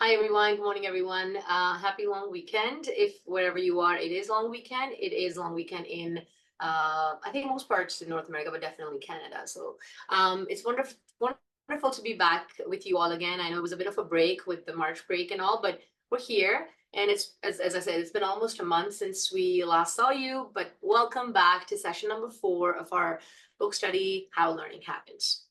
Hi, everyone. Good morning, everyone. Happy long weekend. If wherever you are, it is long weekend. It is long weekend in, I think most parts in North America, but definitely Canada. So it's wonderful to be back with you all again. I know it was a bit of a break with the March break and all, but we're here. And it's, as I said, it's been almost a month since we last saw you, but welcome back to session number 4 of our book study, How Learning Happens.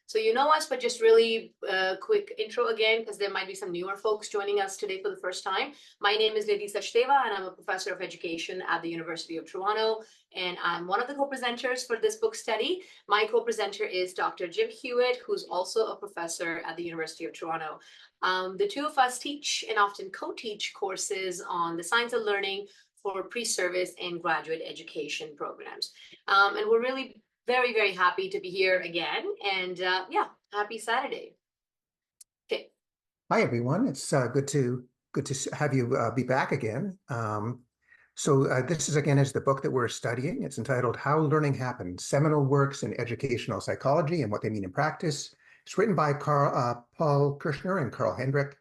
So you know us, but just really quick intro again, because there might be some newer folks joining us today for the first time. My name is Nidhi Sachdeva, and I'm a professor of education at the University of Toronto, and I'm one of the co-presenters for this book study. My co-presenter is Dr. Jim Hewitt, who's also a professor at the University of Toronto. The two of us teach and often co-teach courses on the science of learning for pre-service and graduate education programs. And we're really very, very happy to be here again. And yeah, happy Saturday. Okay. Hi, everyone. It's good to have you be back again. This is the book that we're studying. It's entitled How Learning Happens, Seminal Works in Educational Psychology and What They Mean in Practice. It's written by Paul Kirschner and Carl Hendrick.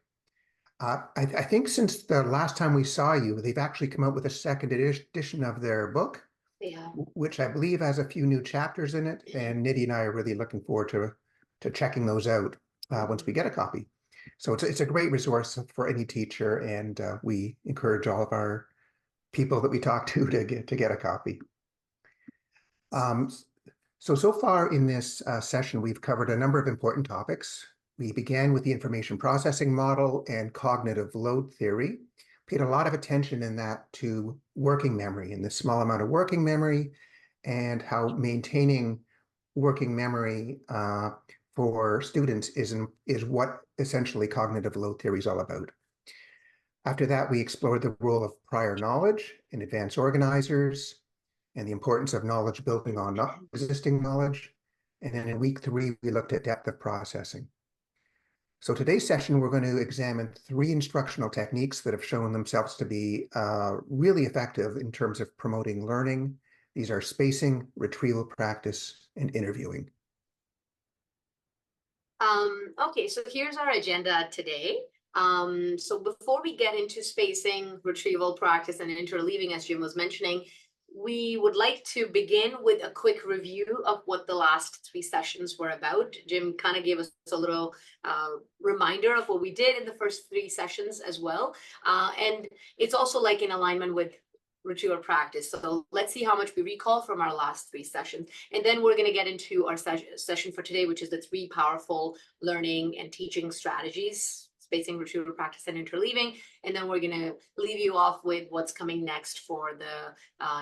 I think since the last time we saw you, they've actually come out with a second edition of their book. Yeah. Which I believe has a few new chapters in it, and Nidhi and I are really looking forward to checking those out once we get a copy. So it's a great resource for any teacher, and we encourage all of our people that we talk to get a copy. So far in this session, we've covered a number of important topics. We began with the information processing model and cognitive load theory. Paid a lot of attention in that to working memory and the small amount of working memory and how maintaining working memory for students is what essentially cognitive load theory is all about. After that, we explored the role of prior knowledge in advanced organizers and the importance of knowledge building on existing knowledge. And then in week 3, we looked at depth of processing. So today's session, we're going to examine 3 instructional techniques that have shown themselves to be really effective in terms of promoting learning. These are spacing, retrieval practice, and interviewing. Okay, so here's our agenda today. So before we get into spacing, retrieval practice, and interleaving, as Jim was mentioning, we would like to begin with a quick review of what the last 3 sessions were about. Jim kind of gave us a little reminder of what we did in the first 3 sessions as well. And it's also like in alignment with retrieval practice. So let's see how much we recall from our last 3 sessions. And then we're going to get into our session for today, which is the 3 powerful learning and teaching strategies: spacing, retrieval practice, and interleaving. And then we're going to leave you off with what's coming next for the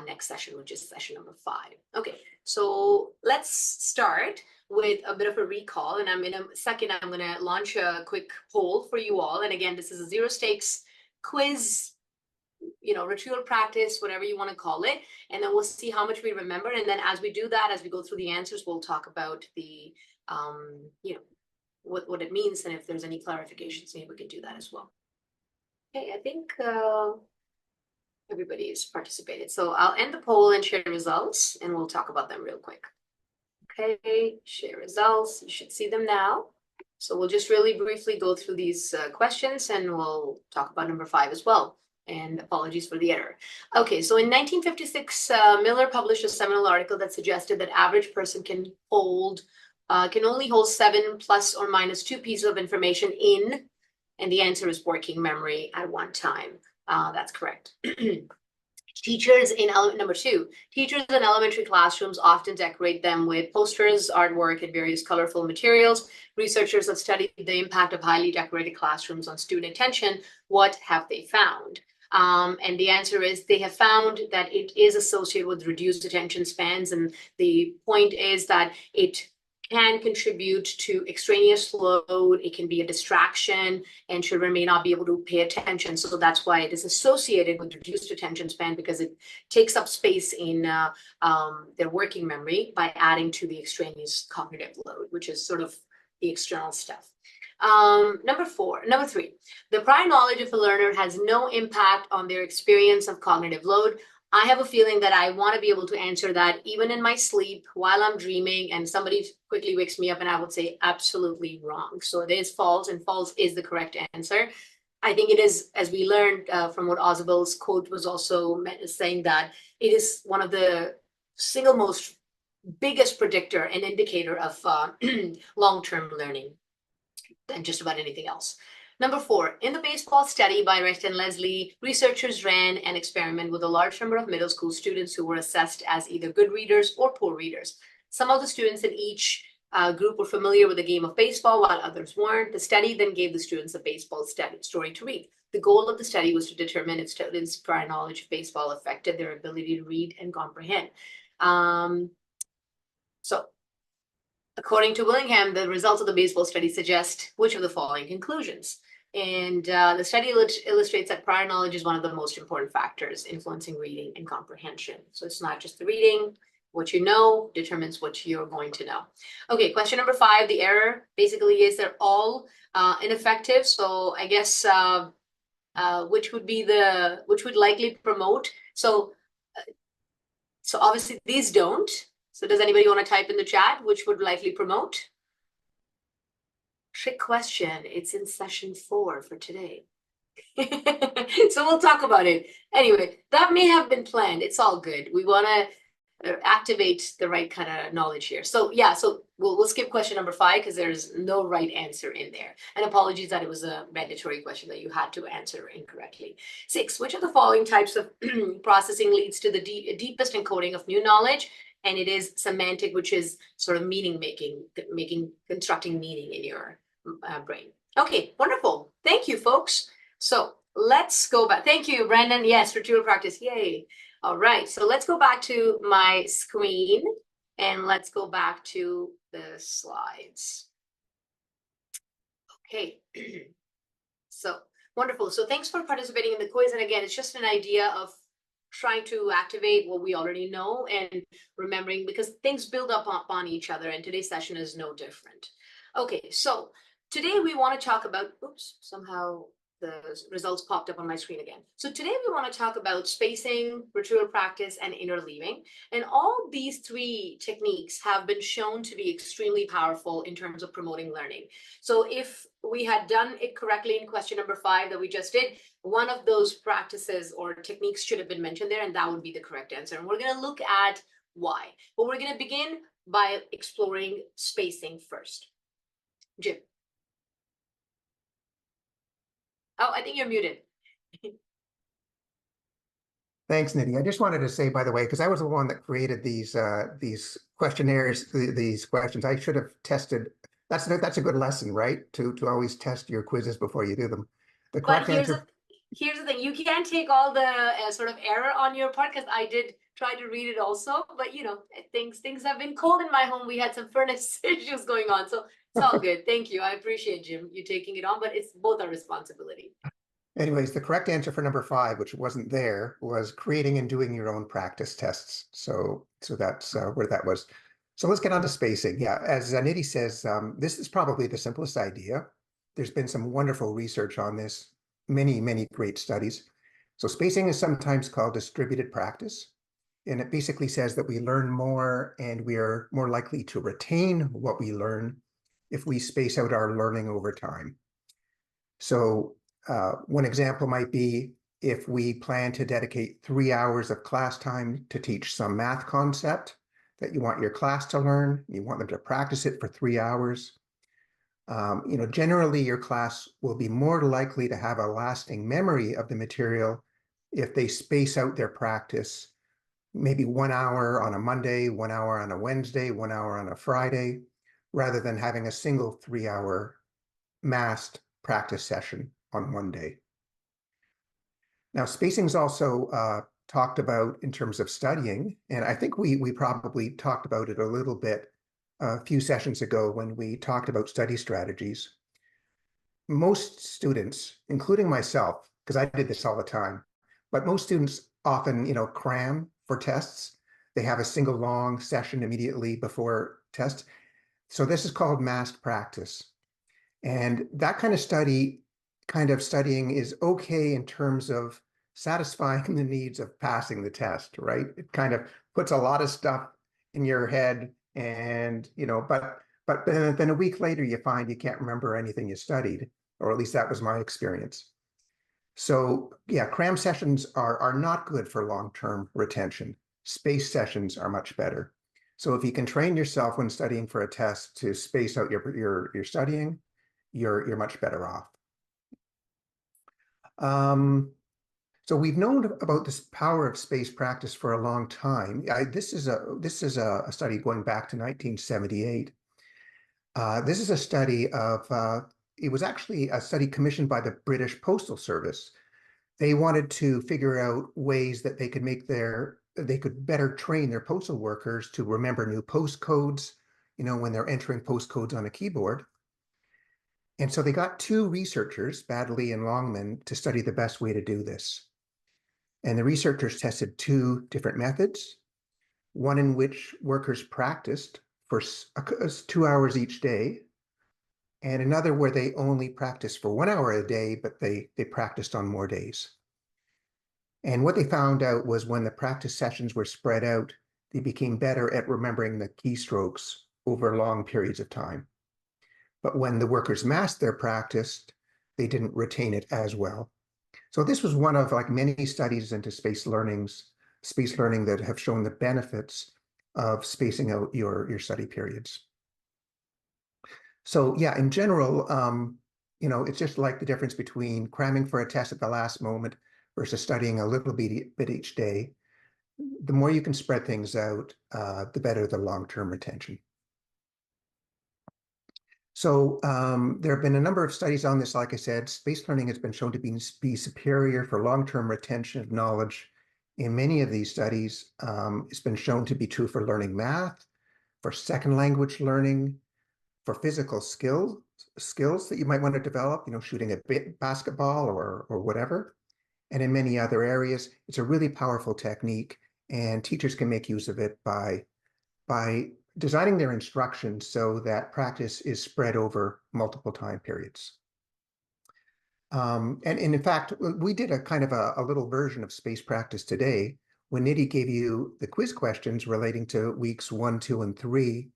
next session, which is session number 5. Okay, so let's start with a bit of a recall. And in a second, I'm going to launch a quick poll for you all. And again, this is a 0 stakes quiz, retrieval practice, whatever you want to call it. And then we'll see how much we remember. And then as we do that, as we go through the answers, we'll talk about the, what it means, and if there's any clarifications, maybe we can do that as well. Okay, I think everybody has participated. So I'll end the poll and share results, and we'll talk about them real quick. Okay, share results. You should see them now. So we'll just really briefly go through these questions, and we'll talk about number 5 as well. And apologies for the error. Okay, so in 1956, Miller published a seminal article that suggested that average person can only hold 7 plus or minus 2 pieces of information in, and the answer is working memory at one time. That's correct. Teachers in number 2, teachers in elementary classrooms often decorate them with posters, artwork, and various colorful materials. Researchers have studied the impact of highly decorated classrooms on student attention. What have they found? And the answer is they have found that it is associated with reduced attention spans. And the point is that it can contribute to extraneous load. It can be a distraction, and children may not be able to pay attention. So that's why it is associated with reduced attention span, because it takes up space in their working memory by adding to the extraneous cognitive load, which is sort of the external stuff. Number 3, the prior knowledge of a learner has no impact on their experience of cognitive load. I have a feeling that I want to be able to answer that even in my sleep while I'm dreaming, and somebody quickly wakes me up and I would say absolutely wrong. So it is false, and false is the correct answer. I think it is, as we learned from what Oswald's quote was also saying, that it is one of the single most biggest predictor and indicator of long-term learning than just about anything else. Number 4, in the baseball study by Recht and Leslie, researchers ran an experiment with a large number of middle school students who were assessed as either good readers or poor readers. Some of the students in each group were familiar with the game of baseball, while others weren't. The study then gave the students a baseball story to read. The goal of the study was to determine if students' prior knowledge of baseball affected their ability to read and comprehend. So according to Willingham, the results of the baseball study suggest which of the following conclusions. And the study illustrates that prior knowledge is one of the most important factors influencing reading and comprehension. So it's not just the reading. What you know determines what you're going to know. Okay, question number 5. The error basically is they're all ineffective. So I guess which would likely promote. So obviously these don't. So does anybody want to type in the chat which would likely promote? Trick question. It's in session 4 for today. So we'll talk about it. Anyway, that may have been planned. It's all good. We want to activate the right kind of knowledge here. So yeah, so we'll skip question number 5 because there's no right answer in there. And apologies that it was a mandatory question that you had to answer incorrectly. 6, which of the following types of processing leads to the deepest encoding of new knowledge? And it is semantic, which is sort of meaning constructing meaning in your brain. Okay, wonderful. Thank you, folks. So let's go back. Thank you, Brandon. Yes, ritual practice. Yay. All right, so let's go back to my screen and let's go back to the slides. Okay, so wonderful. So thanks for participating in the quiz. And again, it's just an idea of trying to activate what we already know and remembering, because things build up on each other, and today's session is no different. Okay, so today we want to talk about, oops, somehow the results popped up on my screen again. So today we want to talk about spacing, ritual practice, and interleaving. And all these 3 techniques have been shown to be extremely powerful in terms of promoting learning. So if we had done it correctly in question number 5 that we just did, one of those practices or techniques should have been mentioned there, and that would be the correct answer. And we're going to look at why. But we're going to begin by exploring spacing first. Jim. Oh, I think you're muted. Thanks, Nidhi. I just wanted to say, by the way, because I was the one that created these questionnaires, these questions. I should have tested. That's a good lesson, right? To always test your quizzes before you do them. The correct answer. Here's the thing. You can't take all the sort of error on your part, because I did try to read it also. But you know, things have been cold in my home. We had some furnace issues going on, so it's all good. Thank you. I appreciate, Jim, you taking it on, but it's both our responsibility. Anyways, the correct answer for number 5, which wasn't there, was creating and doing your own practice tests. So that's where that was. So let's get on to spacing. Yeah, as Nidhi says, this is probably the simplest idea. There's been some wonderful research on this, many great studies. So spacing is sometimes called distributed practice. And it basically says that we learn more and we are more likely to retain what we learn if we space out our learning over time. So one example might be if we plan to dedicate 3 hours of class time to teach some math concept that you want your class to learn, you want them to practice it for 3 hours. Generally your class will be more likely to have a lasting memory of the material if they space out their practice, maybe 1 hour on a Monday, 1 hour on a Wednesday, 1 hour on a Friday, rather than having a single 3-hour massed practice session on one day. Now, spacing is also talked about in terms of studying, and I think we probably talked about it a little bit a few sessions ago when we talked about study strategies. Most students, including myself, because I did this all the time, but most students often, cram for tests. They have a single long session immediately before tests. So this is called massed practice. And that kind of studying is okay in terms of satisfying the needs of passing the test, right? It kind of puts a lot of stuff in your head, and but then a week later you find you can't remember anything you studied, or at least that was my experience. So yeah, cram sessions are not good for long-term retention. Space sessions are much better. So if you can train yourself when studying for a test to space out your studying, you're much better off. So we've known about this power of space practice for a long time. This is a study going back to 1978. This is a study of it was actually a study commissioned by the British Postal Service. They wanted to figure out ways that they could better train their postal workers to remember new postcodes, when they're entering postcodes on a keyboard. And so they got two researchers, Baddeley and Longman, to study the best way to do this. And the researchers tested two different methods, one in which workers practiced for 2 hours each day, and another where they only practiced for 1 hour a day, but they practiced on more days. And what they found out was when the practice sessions were spread out, they became better at remembering the keystrokes over long periods of time. But when the workers masked their practice, they didn't retain it as well. So this was one of like many studies into space learning that have shown the benefits of spacing out your study periods. So yeah, in general, it's just like the difference between cramming for a test at the last moment versus studying a little bit each day. The more you can spread things out, the better the long-term retention. So there have been a number of studies on this. Like I said, space learning has been shown to be superior for long-term retention of knowledge. In many of these studies, it's been shown to be true for learning math, for second language learning, for physical skills that you might want to develop, shooting a basketball or whatever. And in many other areas, it's a really powerful technique, and teachers can make use of it by designing their instruction so that practice is spread over multiple time periods. And in fact, we did a kind of a little version of space practice today when Nidhi gave you the quiz questions relating to weeks 1, 2, and 3.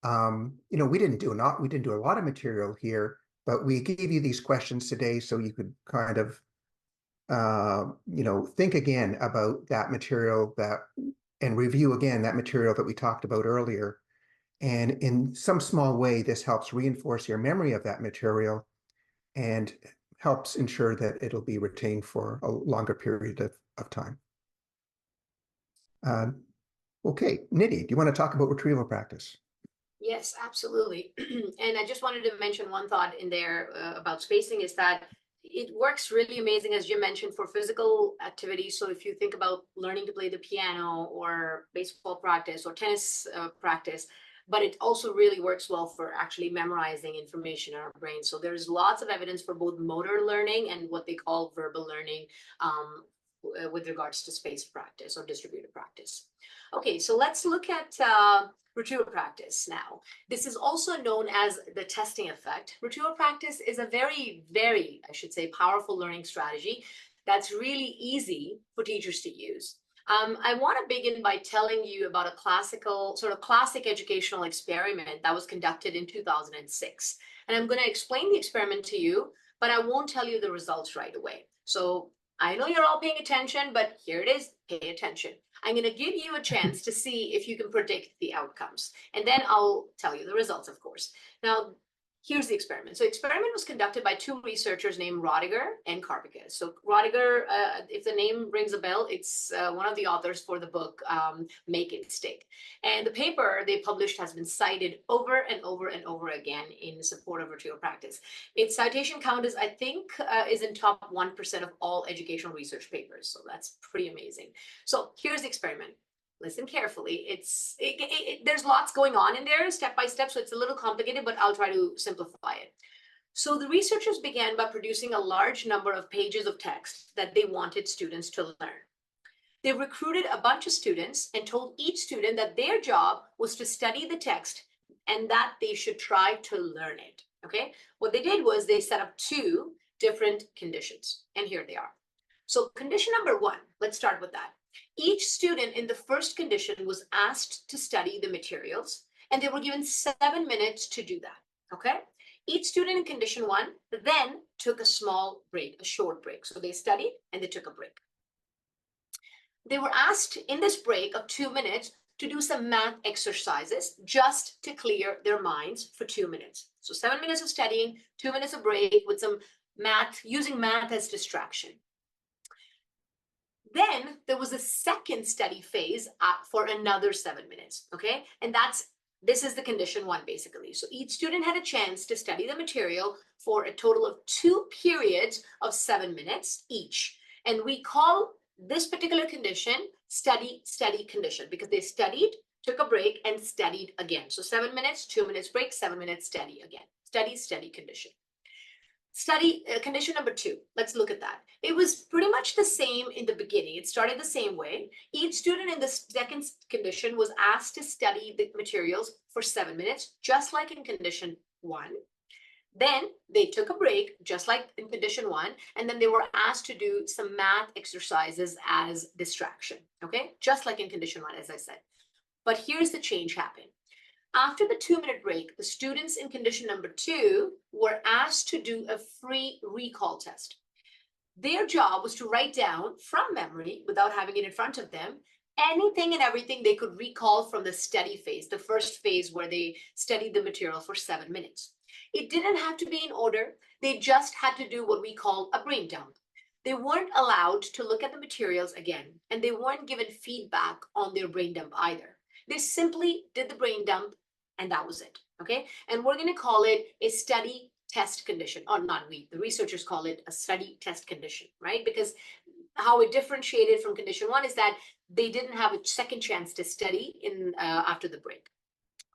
We didn't do a lot of material here, but we gave you these questions today so you could kind of think again about that material and review again that material that we talked about earlier. And in some small way, this helps reinforce your memory of that material and helps ensure that it'll be retained for a longer period of time. Okay, Nidhi, do you want to talk about retrieval practice? Yes, absolutely. And I just wanted to mention one thought in there about spacing is that it works really amazing, as Jim mentioned, for physical activity. So if you think about learning to play the piano or baseball practice or tennis practice, but it also really works well for actually memorizing information in our brain. So there's lots of evidence for both motor learning and what they call verbal learning with regards to space practice or distributed practice. Okay, so let's look at retrieval practice now. This is also known as the testing effect. Retrieval practice is a very, very, I should say, powerful learning strategy that's really easy for teachers to use. I want to begin by telling you about a classic educational experiment that was conducted in 2006. And I'm going to explain the experiment to you, but I won't tell you the results right away. So I know you're all paying attention, but here it is, pay attention. I'm going to give you a chance to see if you can predict the outcomes, and then I'll tell you the results, of course. Now, here's the experiment. So the experiment was conducted by two researchers named Rodiger and Karpikes. So Rodiger, if the name rings a bell, it's one of the authors for the book, Make It Stick. And the paper they published has been cited over and over and over again in support of retrieval practice. Its citation count is, I think, is in top 1% of all educational research papers. So that's pretty amazing. So here's the experiment. Listen carefully. There's lots going on in there step by step, so it's a little complicated, but I'll try to simplify it. So the researchers began by producing a large number of pages of text that they wanted students to learn. They recruited a bunch of students and told each student that their job was to study the text and that they should try to learn it. Okay, what they did was they set up two different conditions, and here they are. So condition number 1, let's start with that. Each student in the first condition was asked to study the materials, and they were given 7 minutes to do that, okay? Each student in condition 1 then took a small break, a short break. So they studied and they took a break. They were asked in this break of 2 minutes to do some math exercises just to clear their minds for 2 minutes. So 7 minutes of studying, 2 minutes of break with some math, using math as distraction. Then there was a second study phase for another 7 minutes, okay? And this is the condition 1, basically. So each student had a chance to study the material for a total of 2 periods of 7 minutes each. And we call this particular condition study condition, because they studied, took a break, and studied again. So 7 minutes, 2 minutes break, 7 minutes study again. Study condition. Condition number 2, let's look at that. It was pretty much the same in the beginning. It started the same way. Each student in the second condition was asked to study the materials for 7 minutes, just like in condition 1. Then they took a break, just like in condition 1, and then they were asked to do some math exercises as distraction, okay? Just like in condition 1, as I said. But here's the change happened. After the 2-minute break, the students in condition number 2 were asked to do a free recall test. Their job was to write down from memory, without having it in front of them, anything and everything they could recall from the study phase, the first phase where they studied the material for 7 minutes. It didn't have to be in order. They just had to do what we call a brain dump. They weren't allowed to look at the materials again, and they weren't given feedback on their brain dump either. They simply did the brain dump, and that was it, okay? And we're going to call it a study test condition, or not we, the researchers call it a study test condition, right? Because how it differentiated from condition 1 is that they didn't have a second chance to study after the break,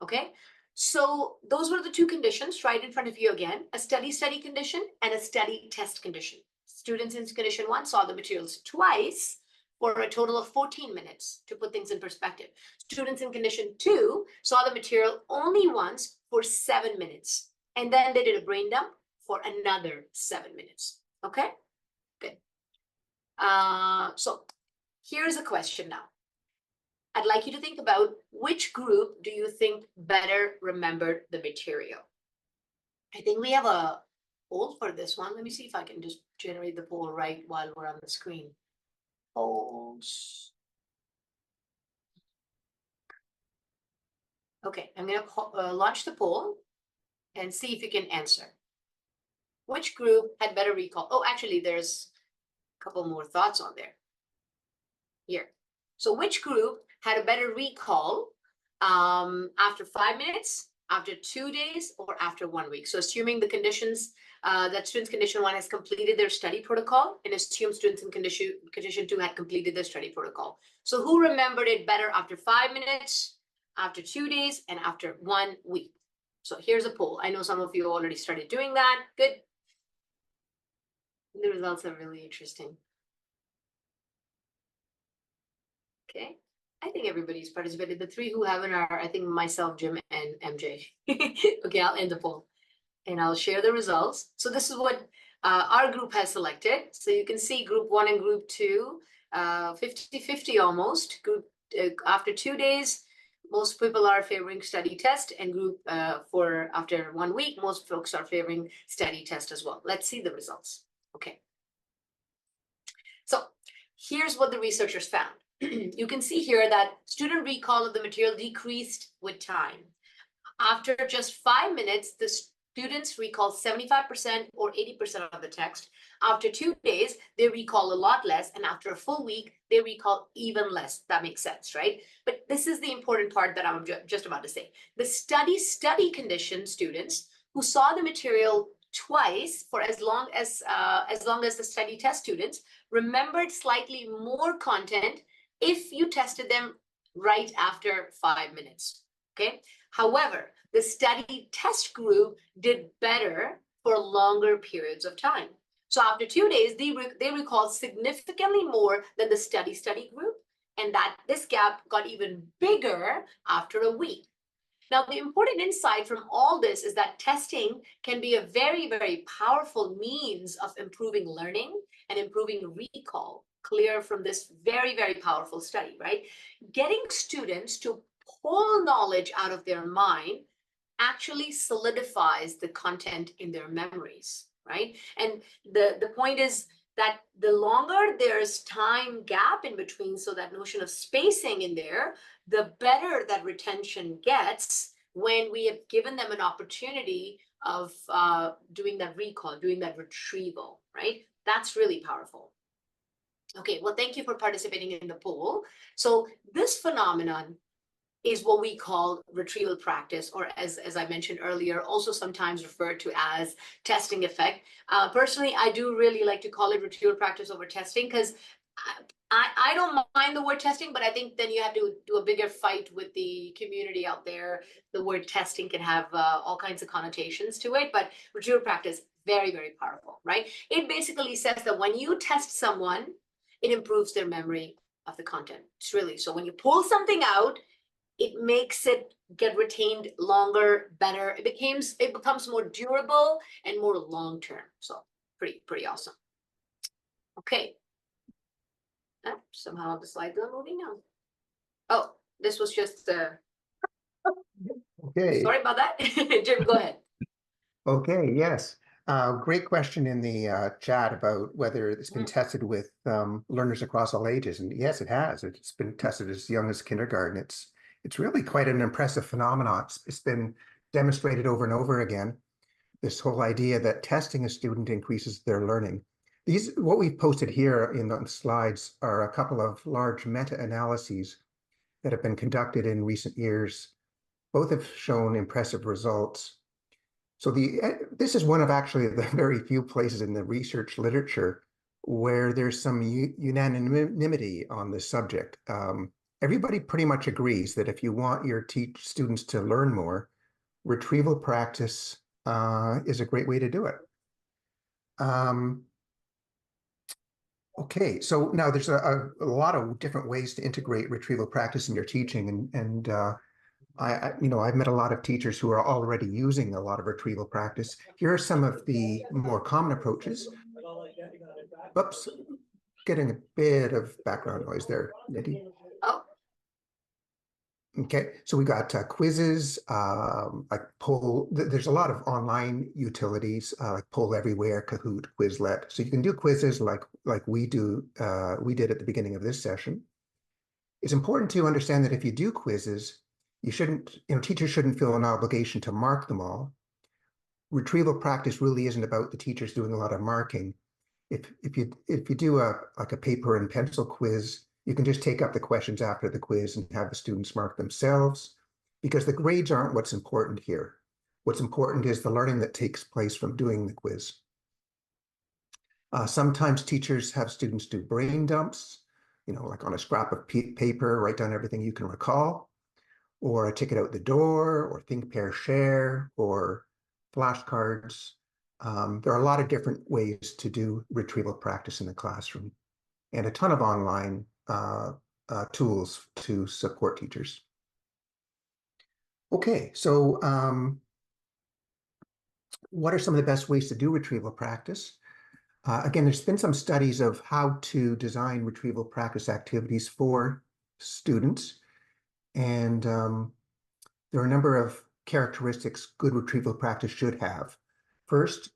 okay? So those were the 2 conditions right in front of you again, a study condition and a study test condition. Students in condition 1 saw the materials twice for a total of 14 minutes, to put things in perspective. Students in condition 2 saw the material only once for 7 minutes, and then they did a brain dump for another 7 minutes, okay? Good. So here's a question now. I'd like you to think about which group do you think better remembered the material? I think we have a poll for this one. Let me see if I can just generate the poll right while we're on the screen. Polls. Okay, I'm going to launch the poll and see if you can answer. Which group had better recall? Oh, actually, there's a couple more thoughts on there. Here. So which group had a better recall after 5 minutes, after 2 days, or after 1 week? So assuming the conditions that students condition 1 has completed their study protocol, and assume students in condition 2 had completed their study protocol. So who remembered it better after 5 minutes, after 2 days, and after 1 week? So here's a poll. I know some of you already started doing that. Good. The results are really interesting. Okay. I think everybody's participated. The 3 who haven't are, I think, myself, Jim, and MJ. Okay, I'll end the poll and I'll share the results. So this is what our group has selected. So you can see group 1 and group 2, 50-50 almost. Group after 2 days, most people are favoring study test, and group after 1 week, most folks are favoring study test as well. Let's see the results. Okay. So here's what the researchers found. You can see here that student recall of the material decreased with time. After just 5 minutes, the students recall 75% or 80% of the text. After 2 days, they recall a lot less. And after a full week, they recall even less. That makes sense, right? But this is the important part that I'm just about to say. The study condition students who saw the material twice for as long as the study test students remembered slightly more content if you tested them right after 5 minutes, okay? However, the study test group did better for longer periods of time. So after 2 days, they recalled significantly more than the study group, and that this gap got even bigger after a week. Now, the important insight from all this is that testing can be a very, very powerful means of improving learning and improving recall, clear from this very, very powerful study, right? Getting students to pull knowledge out of their mind actually solidifies the content in their memories, right? And the point is that the longer there's time gap in between, so that notion of spacing in there, the better that retention gets when we have given them an opportunity of doing that recall, doing that retrieval, right? That's really powerful. Okay, well, thank you for participating in the poll. So this phenomenon is what we call retrieval practice, or as I mentioned earlier, also sometimes referred to as testing effect. Personally, I do really like to call it retrieval practice over testing, because I don't mind the word testing, but I think then you have to do a bigger fight with the community out there. The word testing can have all kinds of connotations to it, but retrieval practice, very, very powerful, right? It basically says that when you test someone, it improves their memory of the content. It's really, so when you pull something out, it makes it get retained longer, better. It becomes more durable and more long-term. So pretty awesome. Okay. Somehow the slides are moving now. Oh, this was just Okay. sorry about that. Jim, go ahead. Okay, yes. Great question in the chat about whether it's been tested with learners across all ages. And yes, it has. It's been tested as young as kindergarten. It's really quite an impressive phenomenon. It's been demonstrated over and over again. This whole idea that testing a student increases their learning. What we've posted here in the slides are a couple of large meta-analyses that have been conducted in recent years. Both have shown impressive results. So this is one of actually the very few places in the research literature where there's some unanimity on this subject. Everybody pretty much agrees that if you want your students to learn more, retrieval practice is a great way to do it. Okay, so now there's a lot of different ways to integrate retrieval practice in your teaching, and I've met a lot of teachers who are already using a lot of retrieval practice. Here are some of the more common approaches. Oops, getting a bit of background noise there, Nidhi. Oh. Okay, so we got quizzes, like poll. There's a lot of online utilities like Poll Everywhere, Kahoot, Quizlet. So you can do quizzes like we did at the beginning of this session. It's important to understand that if you do quizzes, teachers shouldn't feel an obligation to mark them all. Retrieval practice really isn't about the teachers doing a lot of marking. If you do a paper and pencil quiz, you can just take up the questions after the quiz and have the students mark themselves, because the grades aren't what's important here. What's important is the learning that takes place from doing the quiz. Sometimes teachers have students do brain dumps, like on a scrap of paper, write down everything you can recall, or a ticket out the door, or think, pair, share, or flashcards. There are a lot of different ways to do retrieval practice in the classroom, and a ton of online tools to support teachers. Okay, so what are some of the best ways to do retrieval practice? Again, there's been some studies of how to design retrieval practice activities for students, and there are a number of characteristics good retrieval practice should have. First,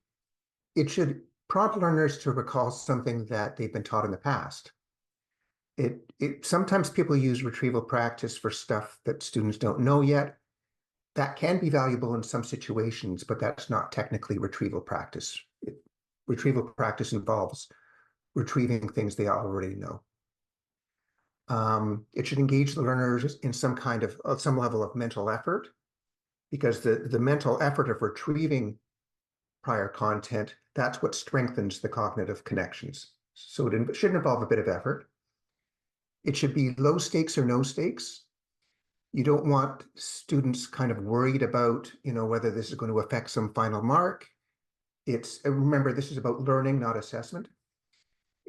it should prompt learners to recall something that they've been taught in the past. Sometimes people use retrieval practice for stuff that students don't know yet. That can be valuable in some situations, but that's not technically retrieval practice. Retrieval practice involves retrieving things they already know. It should engage the learners in some level of mental effort, because the mental effort of retrieving prior content, that's what strengthens the cognitive connections. So it should involve a bit of effort. It should be low stakes or no stakes. You don't want students kind of worried about, whether this is going to affect some final mark. Remember, this is about learning, not assessment.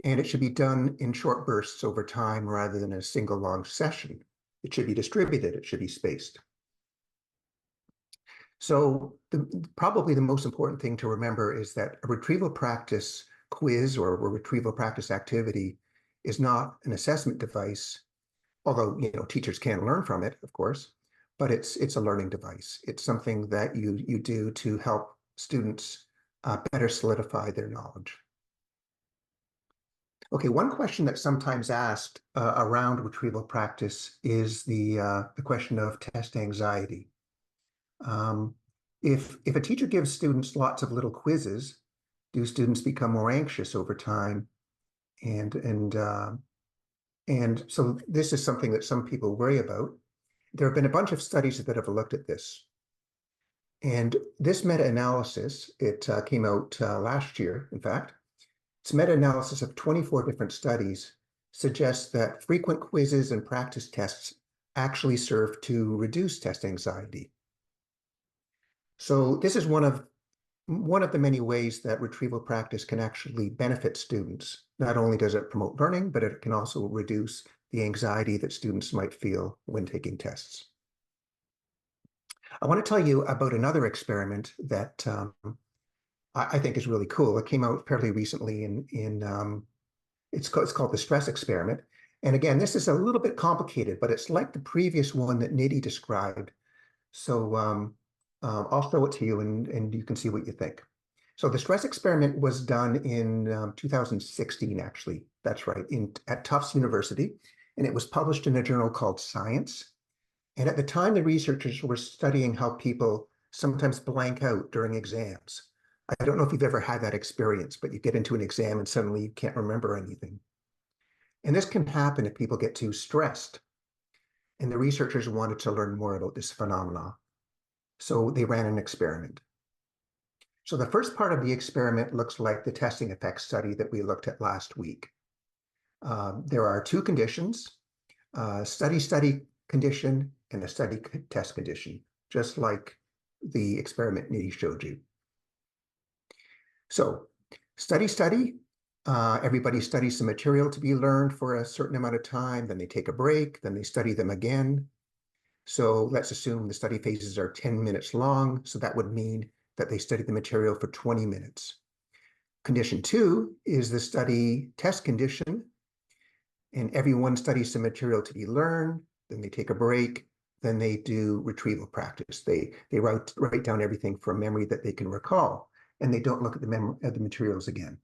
And it should be done in short bursts over time rather than a single long session. It should be distributed. It should be spaced. So probably the most important thing to remember is that a retrieval practice quiz or a retrieval practice activity is not an assessment device, although teachers can learn from it, of course, but it's a learning device. It's something that you do to help students better solidify their knowledge. Okay, one question that's sometimes asked around retrieval practice is the question of test anxiety. If a teacher gives students lots of little quizzes, do students become more anxious over time? And so this is something that some people worry about. There have been a bunch of studies that have looked at this. And this meta-analysis, it came out last year, in fact. It's meta-analysis of 24 different studies suggests that frequent quizzes and practice tests actually serve to reduce test anxiety. So this is one of the many ways that retrieval practice can actually benefit students. Not only does it promote learning, but it can also reduce the anxiety that students might feel when taking tests. I want to tell you about another experiment that I think is really cool. It came out fairly recently it's called the stress experiment. And again, this is a little bit complicated, but it's like the previous one that Nidhi described. So I'll show it to you and you can see what you think. So the stress experiment was done in 2016, actually. That's right, at Tufts University. And it was published in a journal called Science. And at the time, the researchers were studying how people sometimes blank out during exams. I don't know if you've ever had that experience, but you get into an exam and suddenly you can't remember anything. And this can happen if people get too stressed. And the researchers wanted to learn more about this phenomenon. So they ran an experiment. So the first part of the experiment looks like the testing effects study that we looked at last week. There are two conditions, study condition and a study test condition, just like the experiment Nidhi showed you. So study, everybody studies some material to be learned for a certain amount of time, then they take a break, then they study them again. So let's assume the study phases are 10 minutes long, so that would mean that they study the material for 20 minutes. Condition 2 is the study test condition, and everyone studies some material to be learned, then they take a break, then they do retrieval practice. They write down everything from memory that they can recall, and they don't look at the materials again.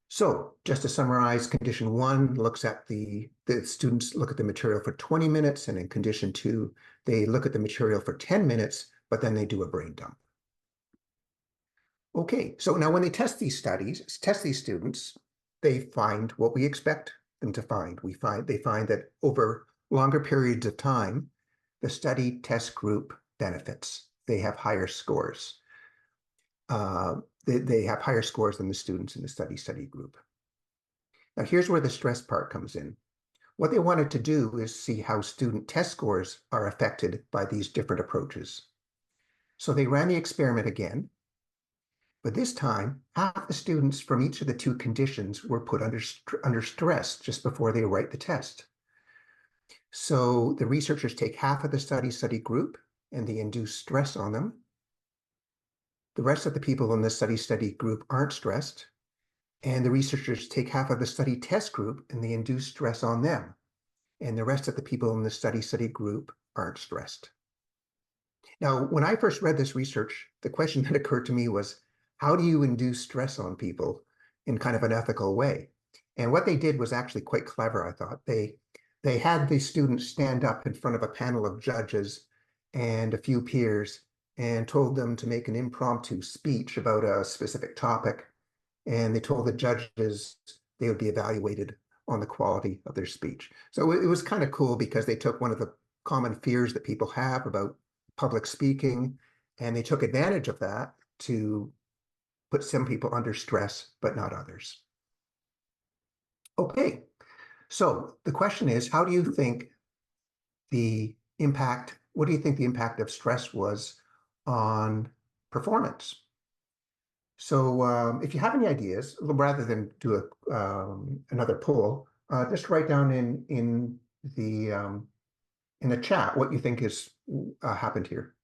So just to summarize, condition 1 looks at the students look at the material for 20 minutes, and in condition 2, they look at the material for 10 minutes, but then they do a brain dump. Okay, so now when they test these students, they find what we expect them to find. They find that over longer periods of time, the study test group benefits. They have higher scores. They have higher scores than the students in the study group. Now here's where the stress part comes in. What they wanted to do is see how student test scores are affected by these different approaches. So they ran the experiment again, but this time half the students from each of the two conditions were put under stress just before they write the test. So the researchers take half of the study group and they induce stress on them. The rest of the people in the study group aren't stressed, and the researchers take half of the study test group and they induce stress on them. And the rest of the people in the study group aren't stressed. Now, when I first read this research, the question that occurred to me was, how do you induce stress on people in kind of an ethical way? And what they did was actually quite clever, I thought. They had the students stand up in front of a panel of judges and a few peers and told them to make an impromptu speech about a specific topic. And they told the judges they would be evaluated on the quality of their speech. So it was kind of cool because they took one of the common fears that people have about public speaking, and they took advantage of that to put some people under stress, but not others. Okay, so the question is, what do you think the impact of stress was on performance? So if you have any ideas, rather than do another poll, just write down in the chat what you think has happened here.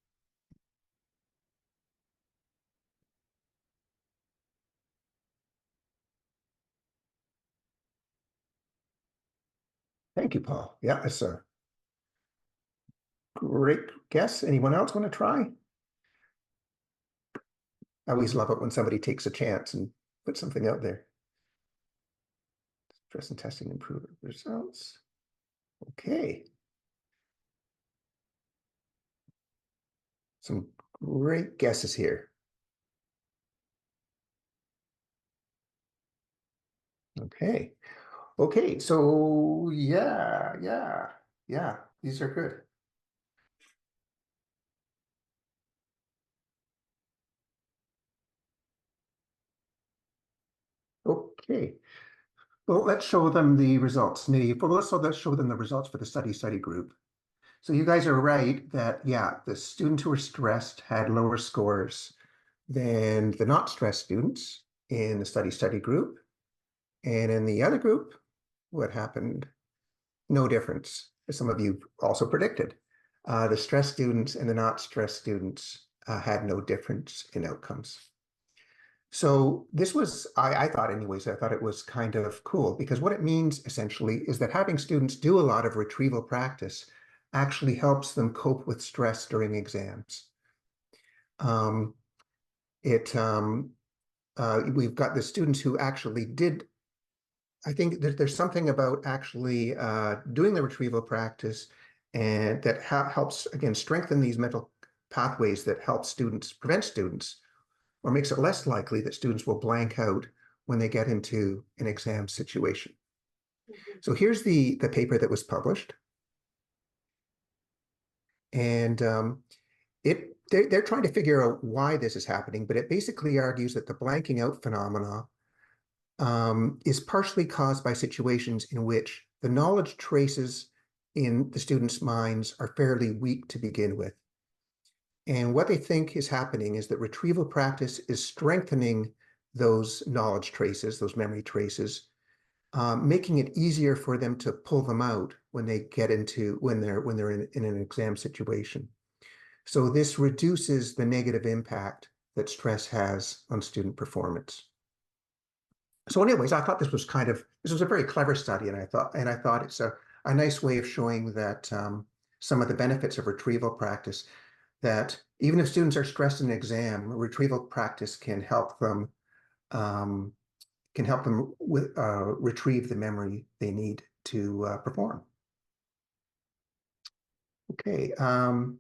Thank you, Paul. Yeah, that's a great guess. Anyone else want to try? I always love it when somebody takes a chance and puts something out there. Stress and testing improve results. Okay. Some great guesses here. Okay. Okay, so yeah, these are good. Okay. Well, let's show them the results. Nidhi, let's show them the results for the study group. So you guys are right that, yeah, the students who were stressed had lower scores than the not stressed students in the study group. And in the other group, what happened? No difference, as some of you also predicted. The stressed students and the not stressed students had no difference in outcomes. So this was, I thought anyways, I thought it was kind of cool because what it means essentially is that having students do a lot of retrieval practice actually helps them cope with stress during exams. We've got the students who actually did, I think that there's something about actually doing the retrieval practice and that helps, again, strengthen these mental pathways that help students, prevent students, or makes it less likely that students will blank out when they get into an exam situation. So here's the paper that was published. And they're trying to figure out why this is happening, but it basically argues that the blanking out phenomena is partially caused by situations in which the knowledge traces in the students' minds are fairly weak to begin with. And what they think is happening is that retrieval practice is strengthening those knowledge traces, those memory traces, making it easier for them to pull them out when they get into when they're in an exam situation. So this reduces the negative impact that stress has on student performance. So anyways, I thought this was a very clever study, and I thought it's a nice way of showing that some of the benefits of retrieval practice, that even if students are stressed in an exam, retrieval practice can help them retrieve the memory they need to perform. Okay, Nidhi,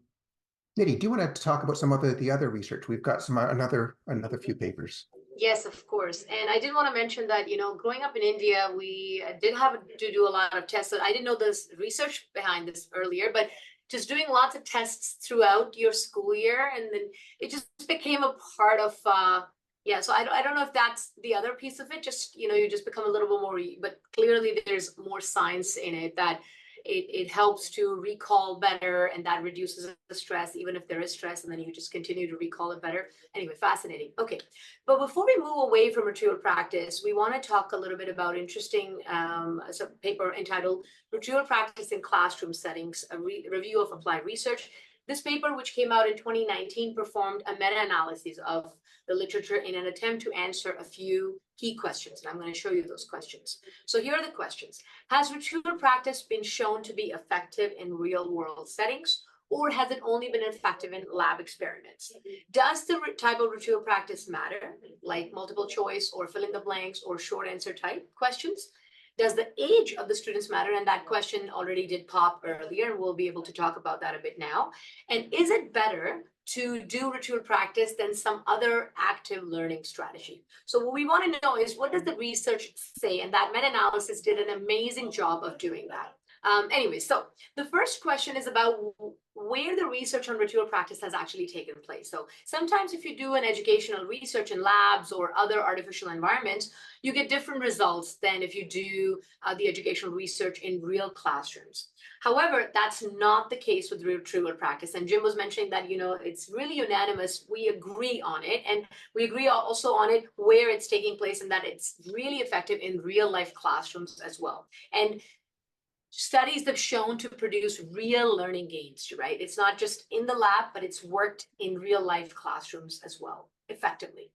do you want to talk about some of the other research? We've got another few papers. Yes, of course. And I did want to mention that, growing up in India, we did have to do a lot of tests. So I didn't know this research behind this earlier, but just doing lots of tests throughout your school year. And then it just became a part of, so I don't know if that's the other piece of it. Just, you just become a little bit more, but clearly there's more science in it that it helps to recall better, and that reduces the stress, even if there is stress, and then you just continue to recall it better. Anyway, fascinating. Okay. But before we move away from retrieval practice, we want to talk a little bit about interesting paper entitled Retrieval Practice in Classroom Settings, a review of applied research. This paper, which came out in 2019, performed a meta-analysis of the literature in an attempt to answer a few key questions. And I'm going to show you those questions. So here are the questions. Has retrieval practice been shown to be effective in real-world settings, or has it only been effective in lab experiments? Does the type of retrieval practice matter, like multiple choice or fill in the blanks or short answer type questions? Does the age of the students matter? And that question already did pop earlier, and we'll be able to talk about that a bit now. And is it better to do retrieval practice than some other active learning strategy? So what we want to know is, what does the research say? And that meta-analysis did an amazing job of doing that. Anyway, so the first question is about where the research on retrieval practice has actually taken place. So sometimes if you do an educational research in labs or other artificial environments, you get different results than if you do the educational research in real classrooms. However, that's not the case with retrieval practice. And Jim was mentioning that, it's really unanimous. We agree on it. And we agree also on it where it's taking place, and that it's really effective in real life classrooms as well. And studies have shown to produce real learning gains, right? It's not just in the lab, but it's worked in real life classrooms as well, effectively.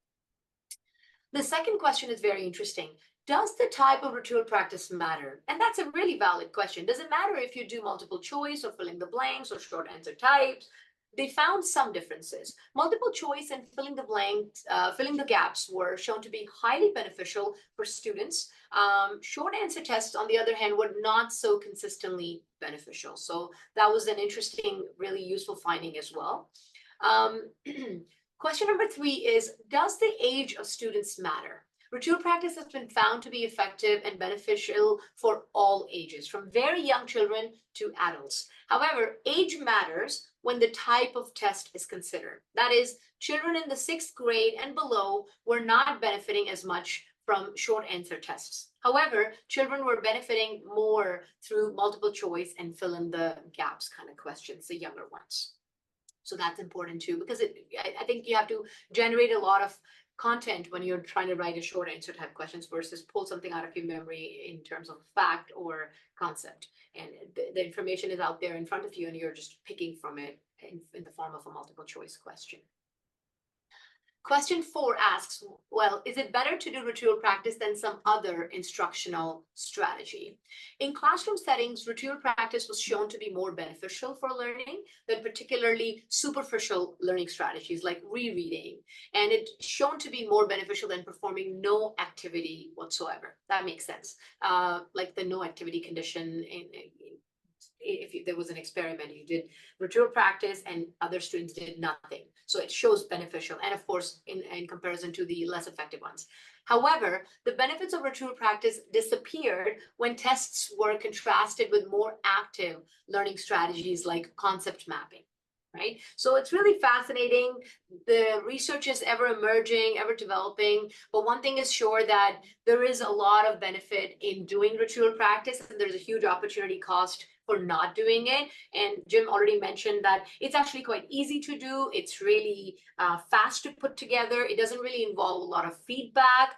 The second question is very interesting. does the type of ritual practice matter? And that's a really valid question. Does it matter if you do multiple choice or fill in the blanks or short answer types? They found some differences. Multiple choice and filling the blanks, filling the gaps were shown to be highly beneficial for students. Short answer tests, on the other hand, were not so consistently beneficial. So that was an interesting, really useful finding as well. Question number 3 is, does the age of students matter? Ritual practice has been found to be effective and beneficial for all ages, from very young children to adults. However, age matters when the type of test is considered. That is, children in the 6th grade and below were not benefiting as much from short answer tests. However, children were benefiting more through multiple choice and fill in the gaps kind of questions, the younger ones. So that's important too, because I think you have to generate a lot of content when you're trying to write a short answer type questions versus pull something out of your memory in terms of fact or concept. And the information is out there in front of you and you're just picking from it in the form of a multiple choice question. Question 4 asks, well, is it better to do ritual practice than some other instructional strategy? In classroom settings, ritual practice was shown to be more beneficial for learning than particularly superficial learning strategies like rereading. And it's shown to be more beneficial than performing no activity whatsoever. That makes sense. Like the no activity condition if there was an experiment, you did ritual practice and other students did nothing. So it shows beneficial. And of course, in comparison to the less effective ones. However, the benefits of ritual practice disappeared when tests were contrasted with more active learning strategies like concept mapping. Right? So it's really fascinating. The research is ever emerging, ever developing. But one thing is sure, that there is a lot of benefit in doing ritual practice, and there's a huge opportunity cost for not doing it. And Jim already mentioned that it's actually quite easy to do. It's really fast to put together. It doesn't really involve a lot of feedback.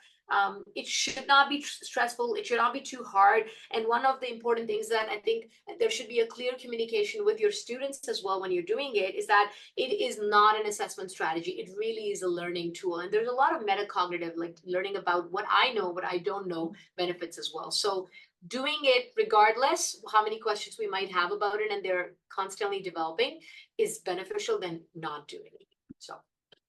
It should not be stressful. It should not be too hard. And one of the important things that I think there should be a clear communication with your students as well when you're doing it is that it is not an assessment strategy. It really is a learning tool. And there's a lot of metacognitive, like learning about what I know, what I don't know benefits as well. So doing it regardless how many questions we might have about it, and they're constantly developing, is beneficial than not doing it. So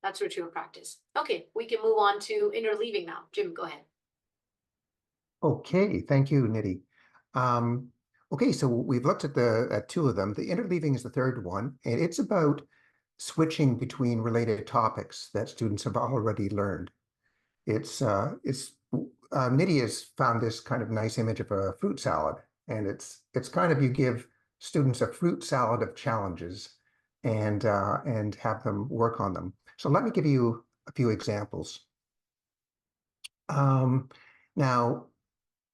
that's ritual practice. Okay, we can move on to interleaving now. Jim, go ahead. Okay, thank you, Nidhi. Okay, so we've looked at 2 of them. The interleaving is the 3rd one, and it's about switching between related topics that students have already learned. Nidhi has found this kind of nice image of a fruit salad, and it's kind of, you give students a fruit salad of challenges and have them work on them. So let me give you a few examples. Now,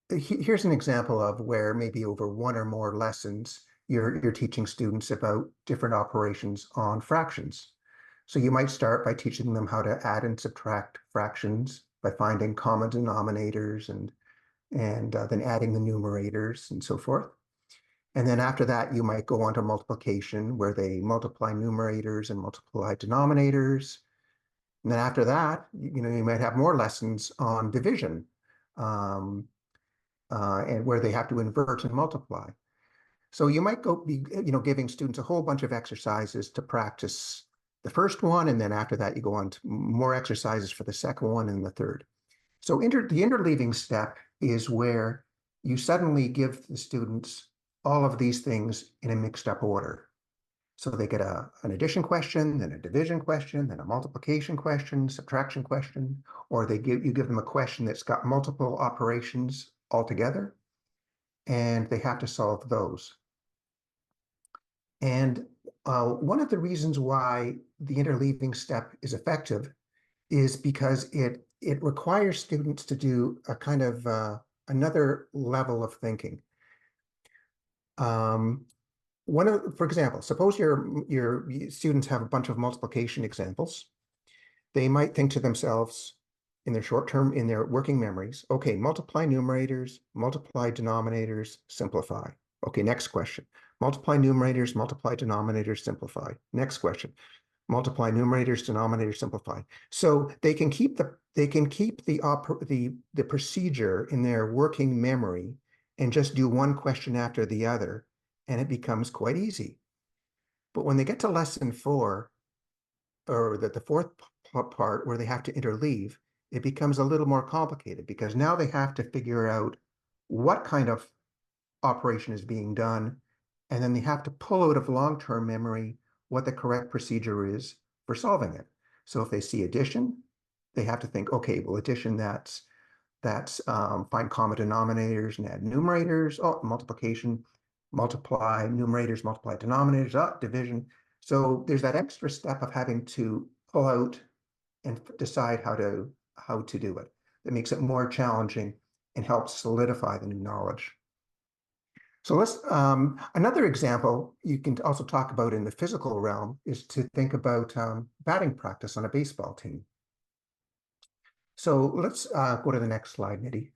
here's an example of where maybe over 1 or more lessons you're teaching students about different operations on fractions. So you might start by teaching them how to add and subtract fractions by finding common denominators and then adding the numerators and so forth. And then after that, you might go on to multiplication, where they multiply numerators and multiply denominators. And then after that, you might have more lessons on division, and where they have to invert and multiply. So you might be giving students a whole bunch of exercises to practice the first one, and then after that, you go on to more exercises for the second one and the third. So the interleaving step is where you suddenly give the students all of these things in a mixed up order. So they get an addition question, then a division question, then a multiplication question, subtraction question, or you give them a question that's got multiple operations all together, and they have to solve those. And one of the reasons why the interleaving step is effective is because it requires students to do a kind of another level of thinking. For example, suppose your students have a bunch of multiplication examples. They might think to themselves in their working memories, okay, multiply numerators, multiply denominators, simplify. Okay, next question. Multiply numerators, multiply denominators, simplify. Next question. multiply numerators, denominators, simplify. So they can keep the procedure in their working memory and just do one question after the other, and it becomes quite easy. But when they get to lesson 4, or the fourth part where they have to interleave, it becomes a little more complicated because now they have to figure out what kind of operation is being done, and then they have to pull out of long-term memory what the correct procedure is for solving it. So if they see addition, they have to think, okay, well, addition, that's find common denominators and add numerators. Oh, multiplication, multiply numerators, multiply denominators. Oh, division. So there's that extra step of having to pull out and decide how to do it. That makes it more challenging and helps solidify the new knowledge. So let's another example you can also talk about in the physical realm is to think about batting practice on a baseball team. So let's go to the next slide, Nidhi.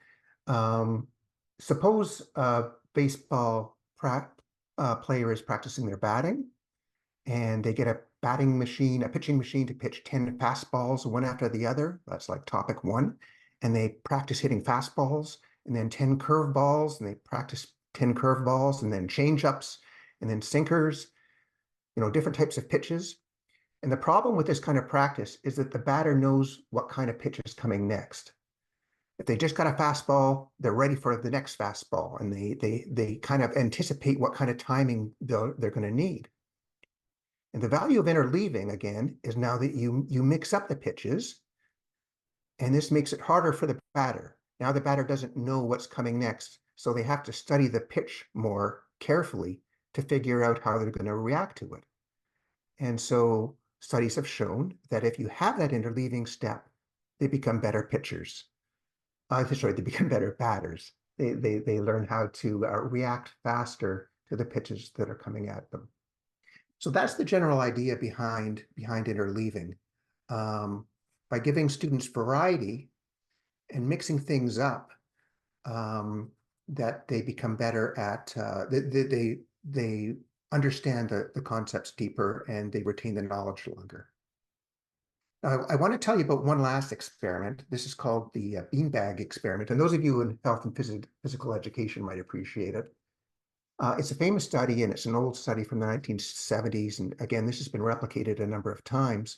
Suppose a baseball player is practicing their batting, and they get a batting machine, a pitching machine to pitch 10 fastballs one after the other. That's like topic 1. And they practice hitting fastballs, and then 10 curveballs, and they practice 10 curveballs, and then change-ups, and then sinkers, different types of pitches. And the problem with this kind of practice is that the batter knows what kind of pitch is coming next. If they just got a fastball, they're ready for the next fastball, and they kind of anticipate what kind of timing they're going to need. And the value of interleaving, again, is now that you mix up the pitches, and this makes it harder for the batter. Now the batter doesn't know what's coming next, so they have to study the pitch more carefully to figure out how they're going to react to it. And so studies have shown that if you have that interleaving step, they become better pitchers. Sorry, they become better batters. They learn how to react faster to the pitches that are coming at them. So that's the general idea behind interleaving. By giving students variety and mixing things up, that they become better at, they understand the concepts deeper, and they retain the knowledge longer. I want to tell you about one last experiment. This is called the beanbag experiment. And those of you in health and physical education might appreciate it. It's a famous study, and it's an old study from the 1970s. And again, this has been replicated a number of times.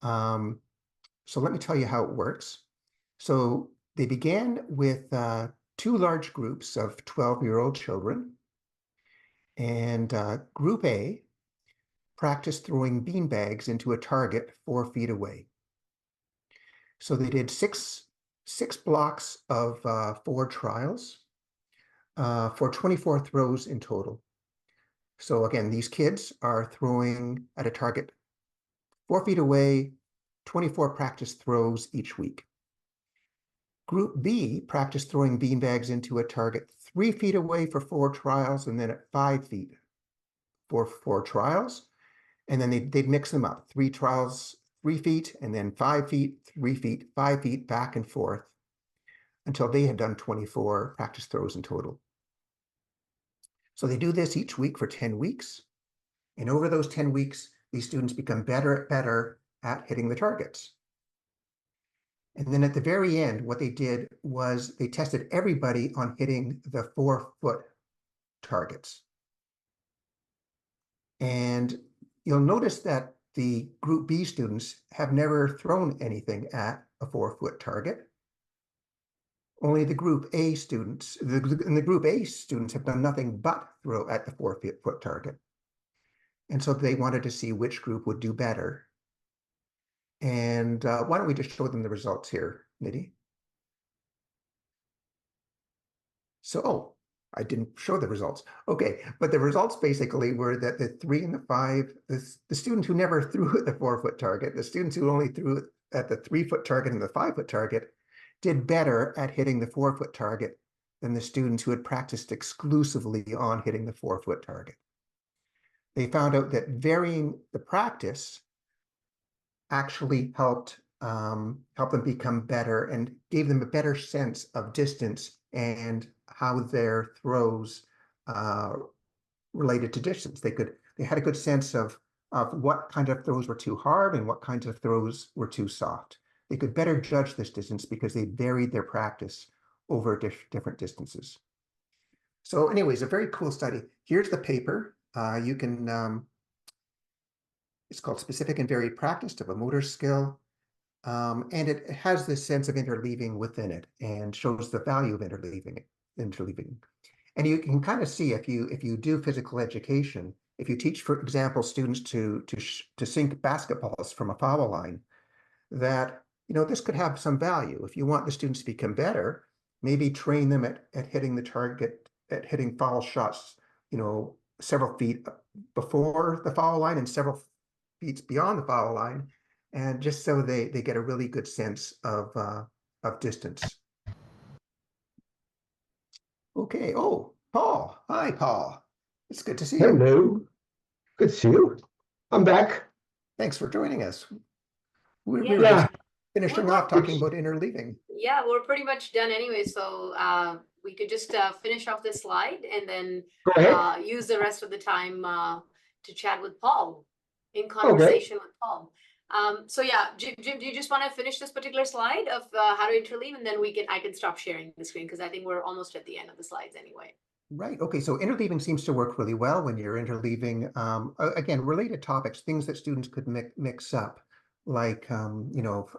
So let me tell you how it works. So they began with 2 large groups of 12-year-old children. And Group A practiced throwing beanbags into a target 4 feet away. So they did six blocks of 4 trials for 24 throws in total. So again, these kids are throwing at a target 4 feet away, 24 practice throws each week. Group B practiced throwing beanbags into a target 3 feet away for 4 trials, and then at 5 feet for 4 trials. And then they'd mix them up, 3 trials, 3 feet, and then 5 feet, 3 feet, 5 feet, back and forth, until they had done 24 practice throws in total. So they do this each week for 10 weeks. And over those 10 weeks, these students become better at hitting the targets. And then at the very end, what they did was they tested everybody on hitting the 4-foot targets. And you'll notice that the Group B students have never thrown anything at a 4-foot target. Only the Group A students, the Group A students have done nothing but throw at the 4-foot target. And so they wanted to see which group would do better. And why don't we just show them the results here, Nidhi? So, I didn't show the results. Okay, but the results basically were that the 3 and the 5, the students who never threw at the 4-foot target, the students who only threw at the 3-foot target and the 5-foot target, did better at hitting the 4-foot target than the students who had practiced exclusively on hitting the 4-foot target. They found out that varying the practice actually helped them become better and gave them a better sense of distance and how their throws related to distance. They had a good sense of of what kind of throws were too hard and what kinds of throws were too soft. They could better judge this distance because they varied their practice over different distances. So anyways, a very cool study. Here's the paper. It's called Specific and Varied Practice of a Motor Skill. And it has this sense of interleaving within it and shows the value of interleaving. And you can kind of see if you do physical education, if you teach, for example, students to sink basketballs from a foul line, that this could have some value. If you want the students to become better, maybe train them at hitting the target, at hitting foul shots, several feet before the foul line and several feet beyond the foul line, and just so they get a really good sense of distance. Okay. Oh, Paul. Hi, Paul. It's good to see you. Hello. Good to see you. I'm back. Thanks for joining us. We Yeah. were just finishing off talking about interleaving. Yeah, we're pretty much done anyway, so we could just finish off this slide and then Go ahead. use the rest of the time to chat with Paul, in conversation with Paul. So yeah, Jim, do you just want to finish this particular slide of how to interleave, and then I can stop sharing the screen because I think we're almost at the end of the slides anyway. Right. Okay. So interleaving seems to work really well when you're interleaving. Again, related topics, things that students could mix up, like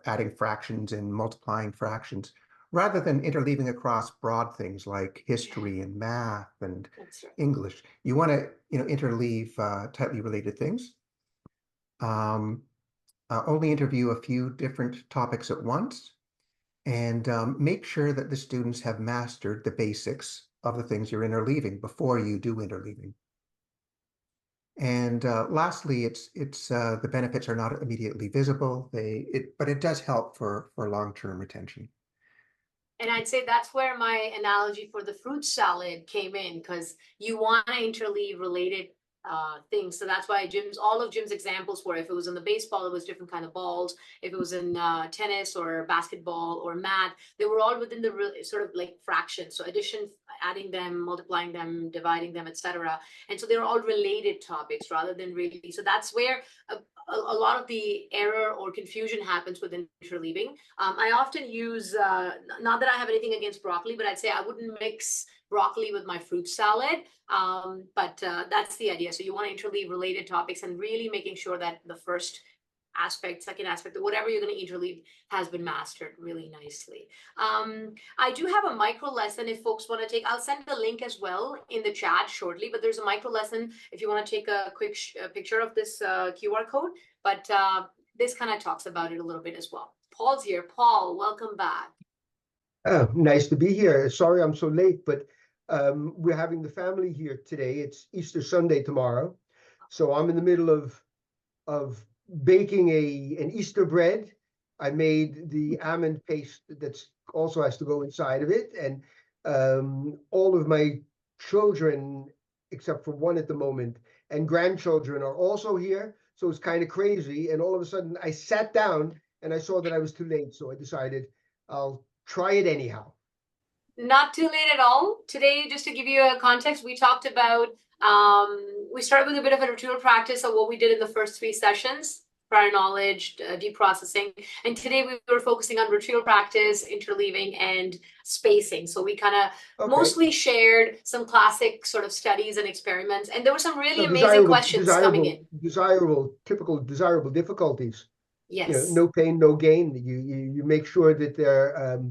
adding fractions and multiplying fractions, rather than interleaving across broad things like history and math and English. You want to interleave tightly related things. Only interview a few different topics at once, and make sure that the students have mastered the basics of the things you're interleaving before you do interleaving. And lastly, the benefits are not immediately visible, but it does help for long-term retention. And I'd say that's where my analogy for the fruit salad came in, because you want to interleave related things. So that's why all of Jim's examples were, if it was in the baseball, it was different kind of balls. If it was in tennis or basketball or math, they were all within the sort of like fractions. So addition, adding them, multiplying them, dividing them, etc. And so they're all related topics rather than really. So that's where a lot of the error or confusion happens with interleaving. I often use, not that I have anything against broccoli, but I'd say I wouldn't mix broccoli with my fruit salad. But that's the idea. So you want to interleave related topics and really making sure that the first aspect, second aspect, whatever you're going to interleave has been mastered really nicely. I do have a micro lesson if folks want to take. I'll send the link as well in the chat shortly, but there's a micro lesson if you want to take a quick picture of this QR code. But this kind of talks about it a little bit as well. Paul's here. Paul, welcome back. Nice to be here. Sorry I'm so late, but we're having the family here today. It's Easter Sunday tomorrow. So I'm in the middle of baking an Easter bread. I made the almond paste that's also has to go inside of it. And all of my children, except for one at the moment, and grandchildren are also here. So it's kind of crazy. And all of a sudden I sat down and I saw that I was too late. So I decided I'll try it anyhow. Not too late at all. Today, just to give you a context, we talked about, we started with a bit of a ritual practice of what we did in the first 3 sessions, prior knowledge, deep processing. And today we were focusing on ritual practice, interleaving, and spacing. So we kind of mostly shared some classic sort of studies and experiments. And there were some really amazing questions coming in. Typical desirable difficulties. Yes. No pain, no gain. You make sure that their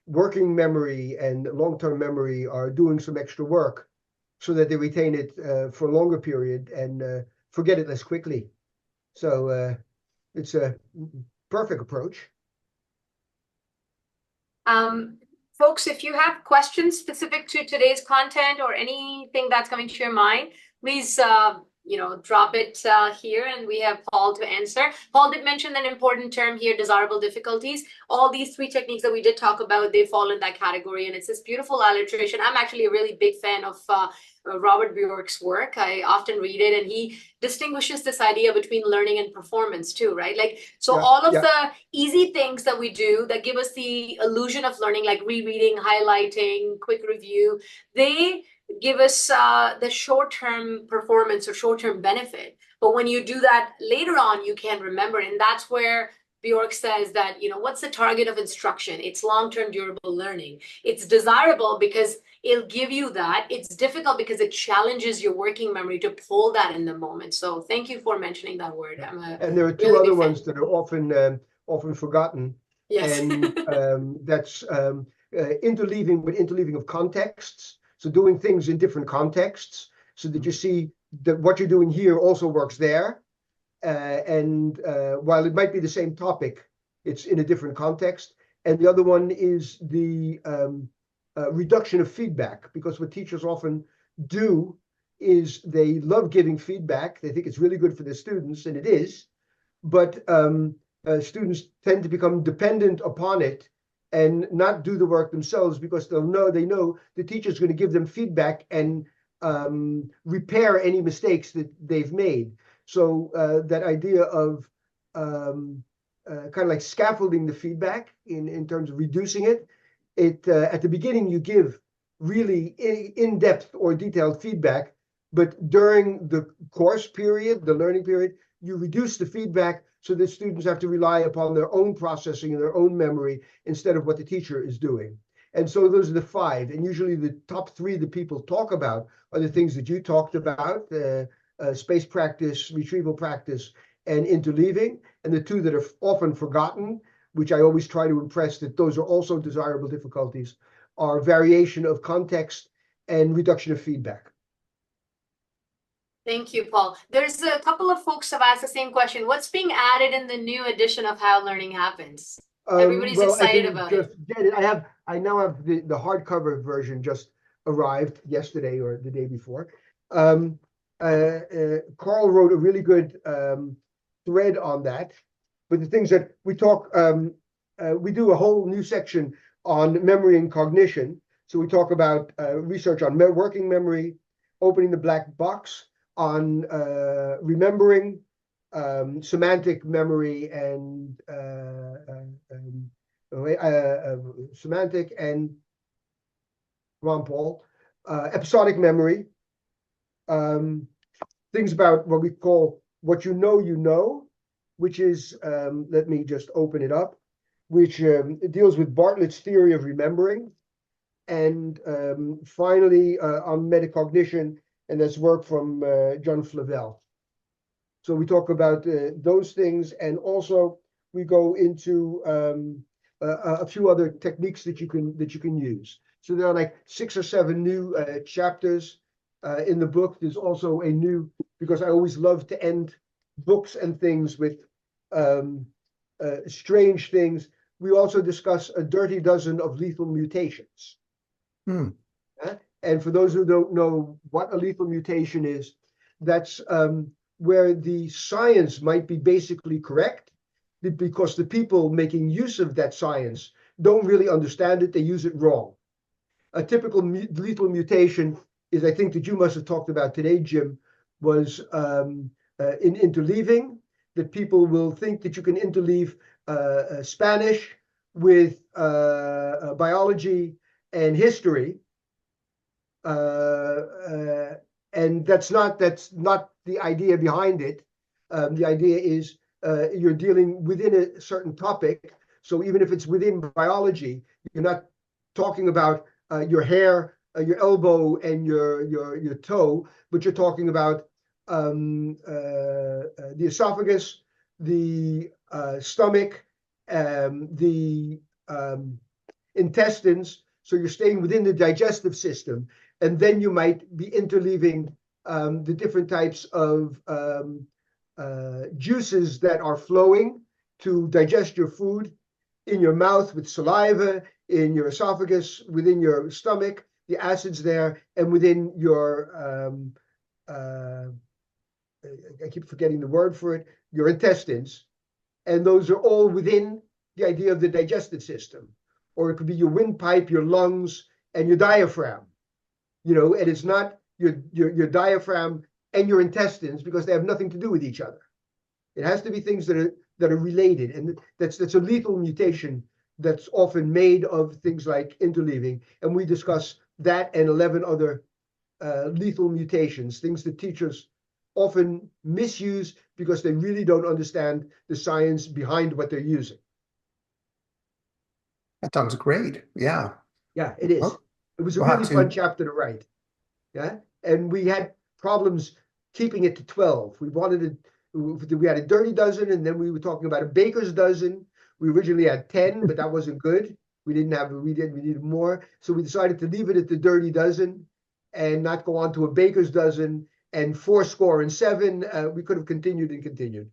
working memory and long-term memory are doing some extra work so that they retain it for a longer period and forget it less quickly. So it's a perfect approach. Folks, if you have questions specific to today's content or anything that's coming to your mind, please drop it here, and we have Paul to answer. Paul did mention an important term here, desirable difficulties. All these 3 techniques that we did talk about, they fall in that category, and it's this beautiful alliteration. I'm actually a really big fan of Robert Bjork's work. I often read it, and he distinguishes this idea between learning and performance too, right? Like, so all of the easy things that we do that give us the illusion of learning, like rereading, highlighting, quick review, they give us the short-term performance or short-term benefit. But when you do that later on, you can't remember. And that's where Bjork says that, what's the target of instruction? It's long-term durable learning. It's desirable because it'll give you that. It's difficult because it challenges your working memory to pull that in the moment. So thank you for mentioning that word. And there are two other ones that are often forgotten. Yes. And that's interleaving, but interleaving of contexts. So doing things in different contexts so that you see that what you're doing here also works there. And while it might be the same topic, it's in a different context. And the other one is the reduction of feedback, because what teachers often do is they love giving feedback. They think it's really good for the students, and it is. But students tend to become dependent upon it and not do the work themselves because they know the teacher's going to give them feedback and repair any mistakes that they've made. So that idea of kind of like scaffolding the feedback in terms of reducing it, at the beginning you give really in-depth or detailed feedback, but during the course period, the learning period, you reduce the feedback so that students have to rely upon their own processing and their own memory instead of what the teacher is doing. And so those are the 5. And usually the top 3 that people talk about are the things that you talked about, space practice, retrieval practice, and interleaving. And the 2 that are often forgotten, which I always try to impress that those are also desirable difficulties, are variation of context and reduction of feedback. Thank you, Paul. There's a couple of folks have asked the same question. What's being added in the new edition of How Learning Happens? Everybody's excited about it. I now have the hardcover version just arrived yesterday or the day before. Carl wrote a really good thread on that. But the things that we talk, we do a whole new section on memory and cognition. So we talk about research on working memory, opening the black box, on remembering, semantic memory, and semantic and Paul, episodic memory, things about what we call what you know, which is, let me just open it up, which it deals with Bartlett's theory of remembering, and finally on metacognition, and that's work from John Flavel. So we talk about those things, and also we go into a few other techniques that you can use. So there are like 6 or 7 new chapters in the book. There's also a new, because I always love to end books and things with strange things. We also discuss a dirty dozen of lethal mutations. And for those who don't know what a lethal mutation is, that's where the science might be basically correct, because the people making use of that science don't really understand it, they use it wrong. A typical lethal mutation is, I think that you must have talked about today, Jim, was in interleaving, that people will think that you can interleave Spanish with biology and history. And that's not the idea behind it. The idea is you're dealing within a certain topic. So even if it's within biology, you're not talking about your hair, your elbow, and your toe, but you're talking about the esophagus, the stomach, the intestines. So you're staying within the digestive system. And then you might be interleaving the different types of juices that are flowing to digest your food in your mouth with saliva, in your esophagus, within your stomach, the acids there, and within your, I keep forgetting the word for it, your intestines. And those are all within the idea of the digestive system. Or it could be your windpipe, your lungs, and your diaphragm. And it's not your diaphragm and your intestines, because they have nothing to do with each other. It has to be things that are related, and that's a lethal mutation that's often made of things like interleaving. And we discuss that and 11 other lethal mutations, things that teachers often misuse because they really don't understand the science behind what they're using. That sounds great. Yeah. Yeah, it is. Well, It was a we'll have really to- fun chapter to write. Yeah, and we had problems keeping it to 12. We had a dirty dozen, and then we were talking about a baker's dozen. We originally had 10, but that wasn't good. We needed more. So we decided to leave it at the dirty dozen and not go on to a baker's dozen and 4score and 7. We could have continued and continued.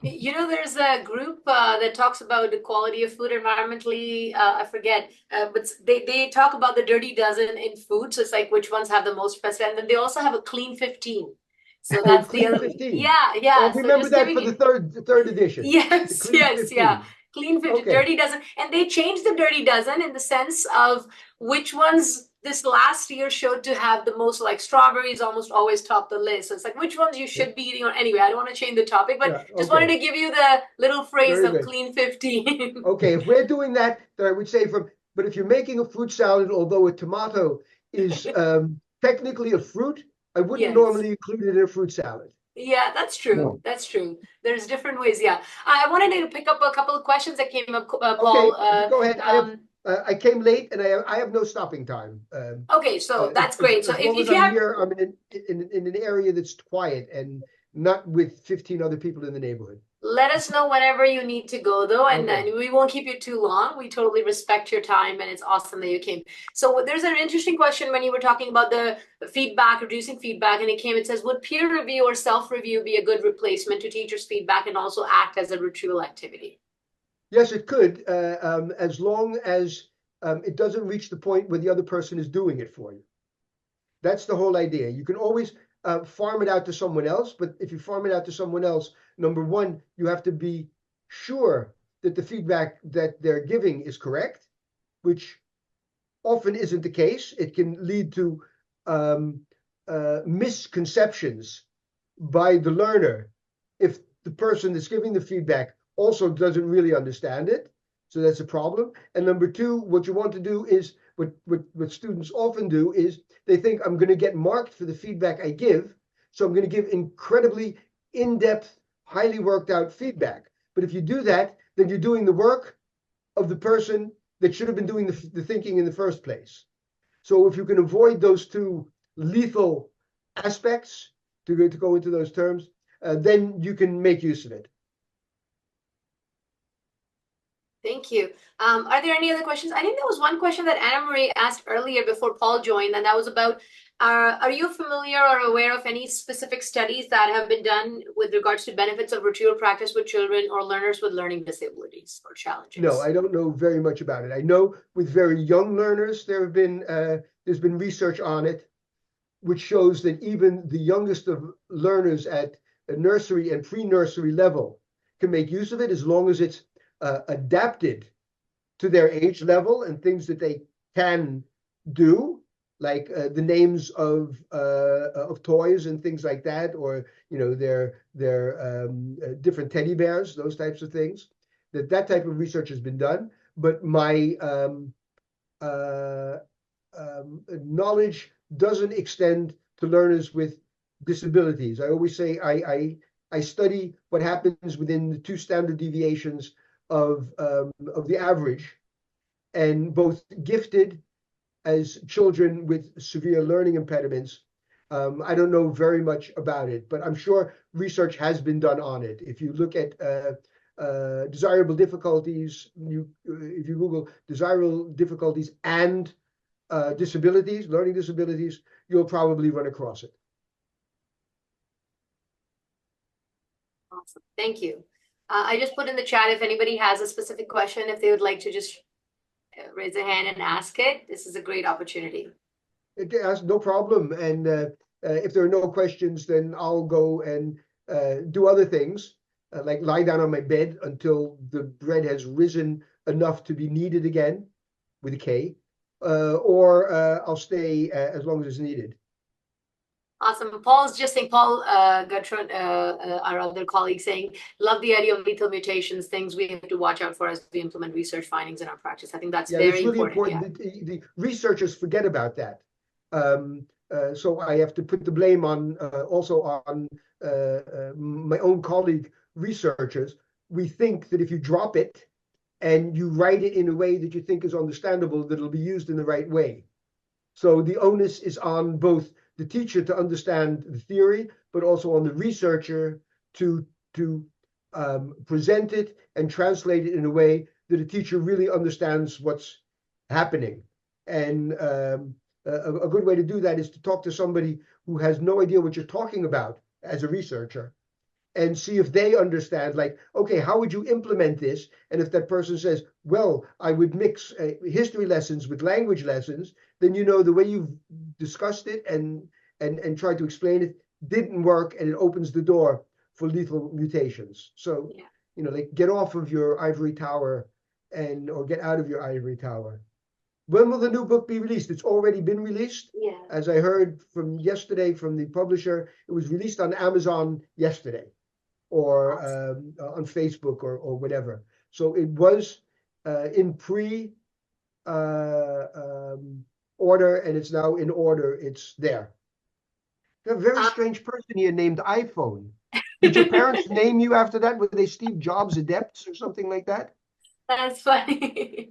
You know, there's a group that talks about the quality of food environmentally. I forget, but they talk about the dirty dozen in food. So it's like which ones have the most pesticides. And then they also have a clean 15. So that's the Clean other. 15. Yeah. Well, So remember just that giving for the third edition. Yes, The Clean 15. yeah. Clean 50, Okay. dirty dozen. And they changed the dirty dozen in the sense of which ones this last year showed to have the most, like strawberries almost always top the list. So it's like which ones you should be eating. Or anyway, I don't want to change the topic, but Yeah, just okay. wanted to give you the little phrase Very of good. clean 15. Okay, if we're doing that, then I would say but if you're making a fruit salad, although a tomato is technically a fruit, I wouldn't Yes. normally include it in a fruit salad. Yeah, that's true. No. That's true. There's different ways. Yeah. I wanted to pick up a couple of questions that came up, Okay, Paul. go ahead. I came late and I have no stopping time. Okay, so that's great. So as long if as you I'm have, here, I'm in an area that's quiet and not with 15 other people in the neighborhood. let us know whenever you need to go, though, and Okay. we won't keep you too long. We totally respect your time, and it's awesome that you came. So there's an interesting question when you were talking about the feedback, reducing feedback, and it says, would peer review or self-review be a good replacement to teachers' feedback and also act as a retrieval activity? Yes, it could, as long as it doesn't reach the point where the other person is doing it for you. That's the whole idea. You can always farm it out to someone else, but if you farm it out to someone else, number one, you have to be sure that the feedback that they're giving is correct, which often isn't the case. It can lead to misconceptions by the learner if the person that's giving the feedback also doesn't really understand it. So that's a problem. And number two, what you want to do is what students often do is they think I'm going to get marked for the feedback I give. So I'm going to give incredibly in-depth, highly worked out feedback. But if you do that, then you're doing the work of the person that should have been doing the thinking in the first place. So if you can avoid those two lethal aspects, to go into those terms, then you can make use of it. Thank you. Are there any other questions? I think there was one question that Anna Marie asked earlier before Paul joined, and that was about, are you familiar or aware of any specific studies that have been done with regards to benefits of retrieval practice with children or learners with learning disabilities or challenges? No, I don't know very much about it. I know with very young learners, there's been research on it, which shows that even the youngest of learners at a nursery and pre-nursery level can make use of it as long as it's adapted to their age level and things that they can do, like the names of toys and things like that, or their different teddy bears, those types of things. That type of research has been done, but my knowledge doesn't extend to learners with disabilities. I always say I study what happens within the 2 standard deviations of the average, and both gifted as children with severe learning impediments. I don't know very much about it, but I'm sure research has been done on it. If you look at desirable difficulties, if you Google desirable difficulties and disabilities, learning disabilities, you'll probably run across it. Awesome. Thank you. I just put in the chat if anybody has a specific question, if they would like to just raise a hand and ask it. This is a great opportunity. No problem. And if there are no questions, then I'll go and do other things, like lie down on my bed until the bread has risen enough to be kneaded again, with a K, or I'll stay as long as it's needed. Awesome. Paul's just saying, Paul Gertrude, our other colleague, saying, love the idea of lethal mutations, things we have to watch out for as we implement research findings in our practice. I think that's very really important. Yeah. The researchers forget about that. So I have to put the blame on also on my own colleague researchers, we think that if you drop it and you write it in a way that you think is understandable, that it'll be used in the right way. So the onus is on both the teacher to understand the theory, but also on the researcher to present it and translate it in a way that a teacher really understands what's happening. And a good way to do that is to talk to somebody who has no idea what you're talking about as a researcher, and see if they understand, like, okay, how would you implement this? And if that person says, well, I would mix history lessons with language lessons, then you know the way you've discussed it and tried to explain it didn't work, and it opens the door for lethal mutations. So, Yeah. you know, like, get off of your ivory tower or get out of your ivory tower. When will the new book be released? It's already been released. Yeah. As I heard from yesterday from the publisher, it was released on Amazon yesterday, or on Facebook or whatever. So it was in order, and it's now in order. It's there. You're a very strange person here named iPhone. Did your parents name you after that? Were they Steve Jobs adepts or something like that? That's funny.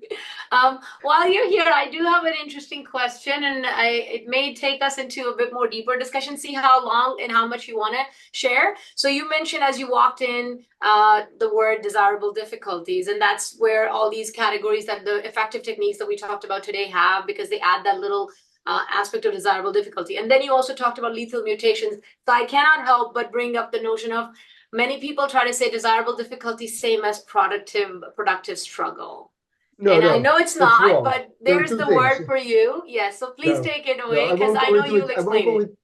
While you're here, I do have an interesting question, and it may take us into a bit more deeper discussion, see how long and how much you want to share. So you mentioned as you walked in the word desirable difficulties, and that's where all these categories that the effective techniques that we talked about today have, because they add that little aspect of desirable difficulty. And then you also talked about lethal mutations. So I cannot help but bring up the notion of many people try to say desirable difficulty same as productive struggle. No, and no, I know it's that's not, wrong. but There are there's two the things. word for you. Yes, so please No, take it no, away, because I know you'll explain it.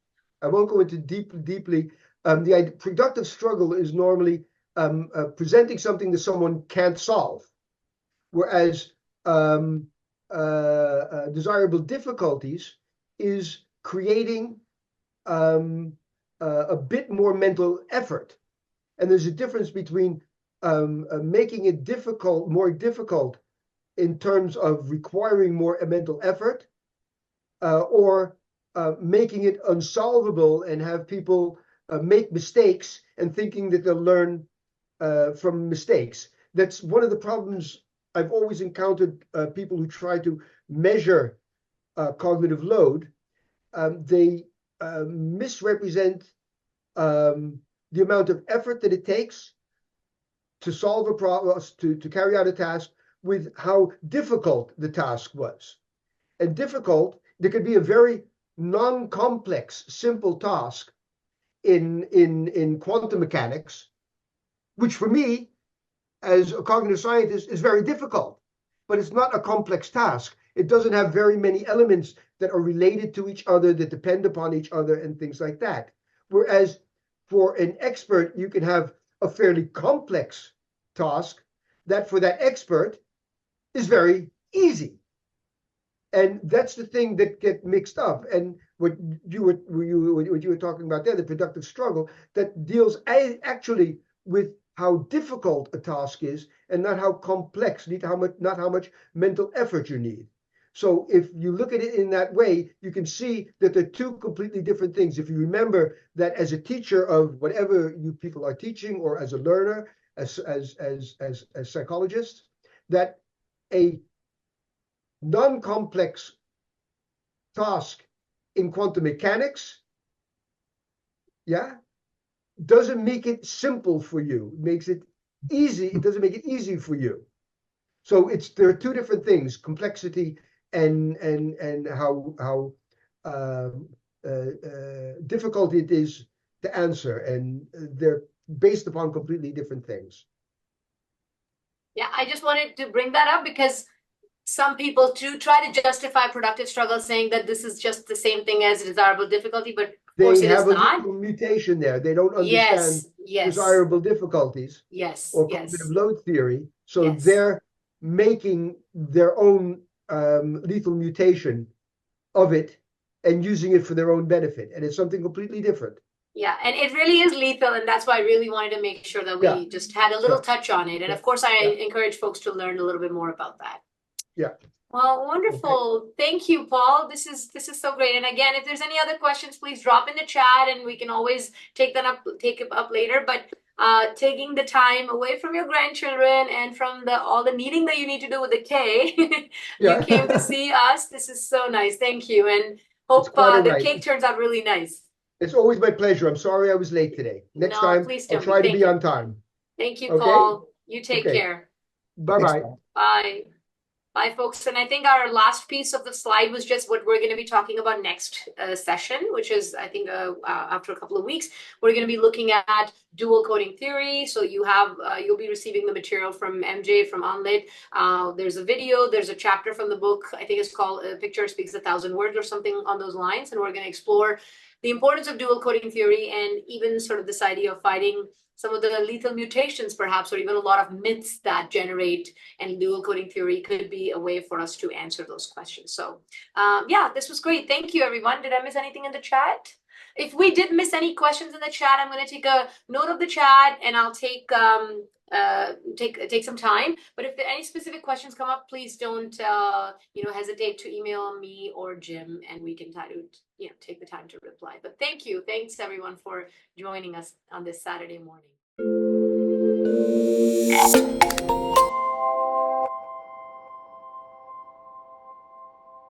I won't go into deeply. The idea, productive struggle is normally presenting something that someone can't solve, whereas desirable difficulties is creating a bit more mental effort. And there's a difference between making it more difficult in terms of requiring more mental effort, or making it unsolvable and have people make mistakes and thinking that they'll learn from mistakes. That's one of the problems I've always encountered. People who try to measure cognitive load, they misrepresent the amount of effort that it takes to solve a problem, to carry out a task, with how difficult the task was. And difficult, there could be a very non-complex, simple task in quantum mechanics, which for me, as a cognitive scientist, is very difficult. But it's not a complex task. It doesn't have very many elements that are related to each other, that depend upon each other, and things like that. Whereas for an expert, you can have a fairly complex task that for that expert is very easy. And that's the thing that get mixed up. And what you were talking about there, the productive struggle, that deals actually with how difficult a task is, and not how complex, not how much mental effort you need. So if you look at it in that way, you can see that they're two completely different things. If you remember that as a teacher of whatever you people are teaching, or as a learner, as psychologists, that a non-complex task in quantum mechanics, doesn't make it simple for you. It makes it easy. It doesn't make it easy for you. So there are two different things: complexity and how difficult it is to answer, and they're based upon completely different things. Yeah, I just wanted to bring that up because some people do try to justify productive struggle, saying that this is just the same thing as desirable difficulty, but of course it is not. They have a mutation there. They don't understand desirable difficulties or cognitive load theory. So they're making their own lethal mutation of it and using it for their own benefit. And it's something completely different. Yeah, and it really is lethal, and that's why I really wanted to make sure that we just had a little touch on it. And of course, I encourage folks to learn a little bit more about that. Yeah. Well, wonderful. Thank you, Paul. This is so great. And again, if there's any other questions, please drop in the chat and we can always take it up later. But taking the time away from your grandchildren and from all the kneading that you need to do with the K, you came to see us. This is so nice. Thank you. And hope the cake turns out really nice. It's always my pleasure. I'm sorry I was late today. Next time, I'll try to be on time. Thank you, Paul. You take care. Bye-bye. Bye. Bye, folks. And I think our last piece of the slide was just what we're going to be talking about next session, which is, I think, after a couple of weeks, we're going to be looking at dual coding theory. So you'll be receiving the material from MJ from ONlit. There's a video, there's a chapter from the book. I think it's called "A Picture Speaks 1,000 Words" or something on those lines. And we're going to explore the importance of dual coding theory and even sort of this idea of fighting some of the lethal mutations, perhaps, or even a lot of myths that generate, and dual coding theory could be a way for us to answer those questions. So yeah, this was great. Thank you, everyone. Did I miss anything in the chat? If we did miss any questions in the chat, I'm going to take a note of the chat and I'll take some time. But if there are any specific questions come up, please don't hesitate to email me or Jim, and we can try to take the time to reply. But thank you. Thanks everyone for joining us on this Saturday morning.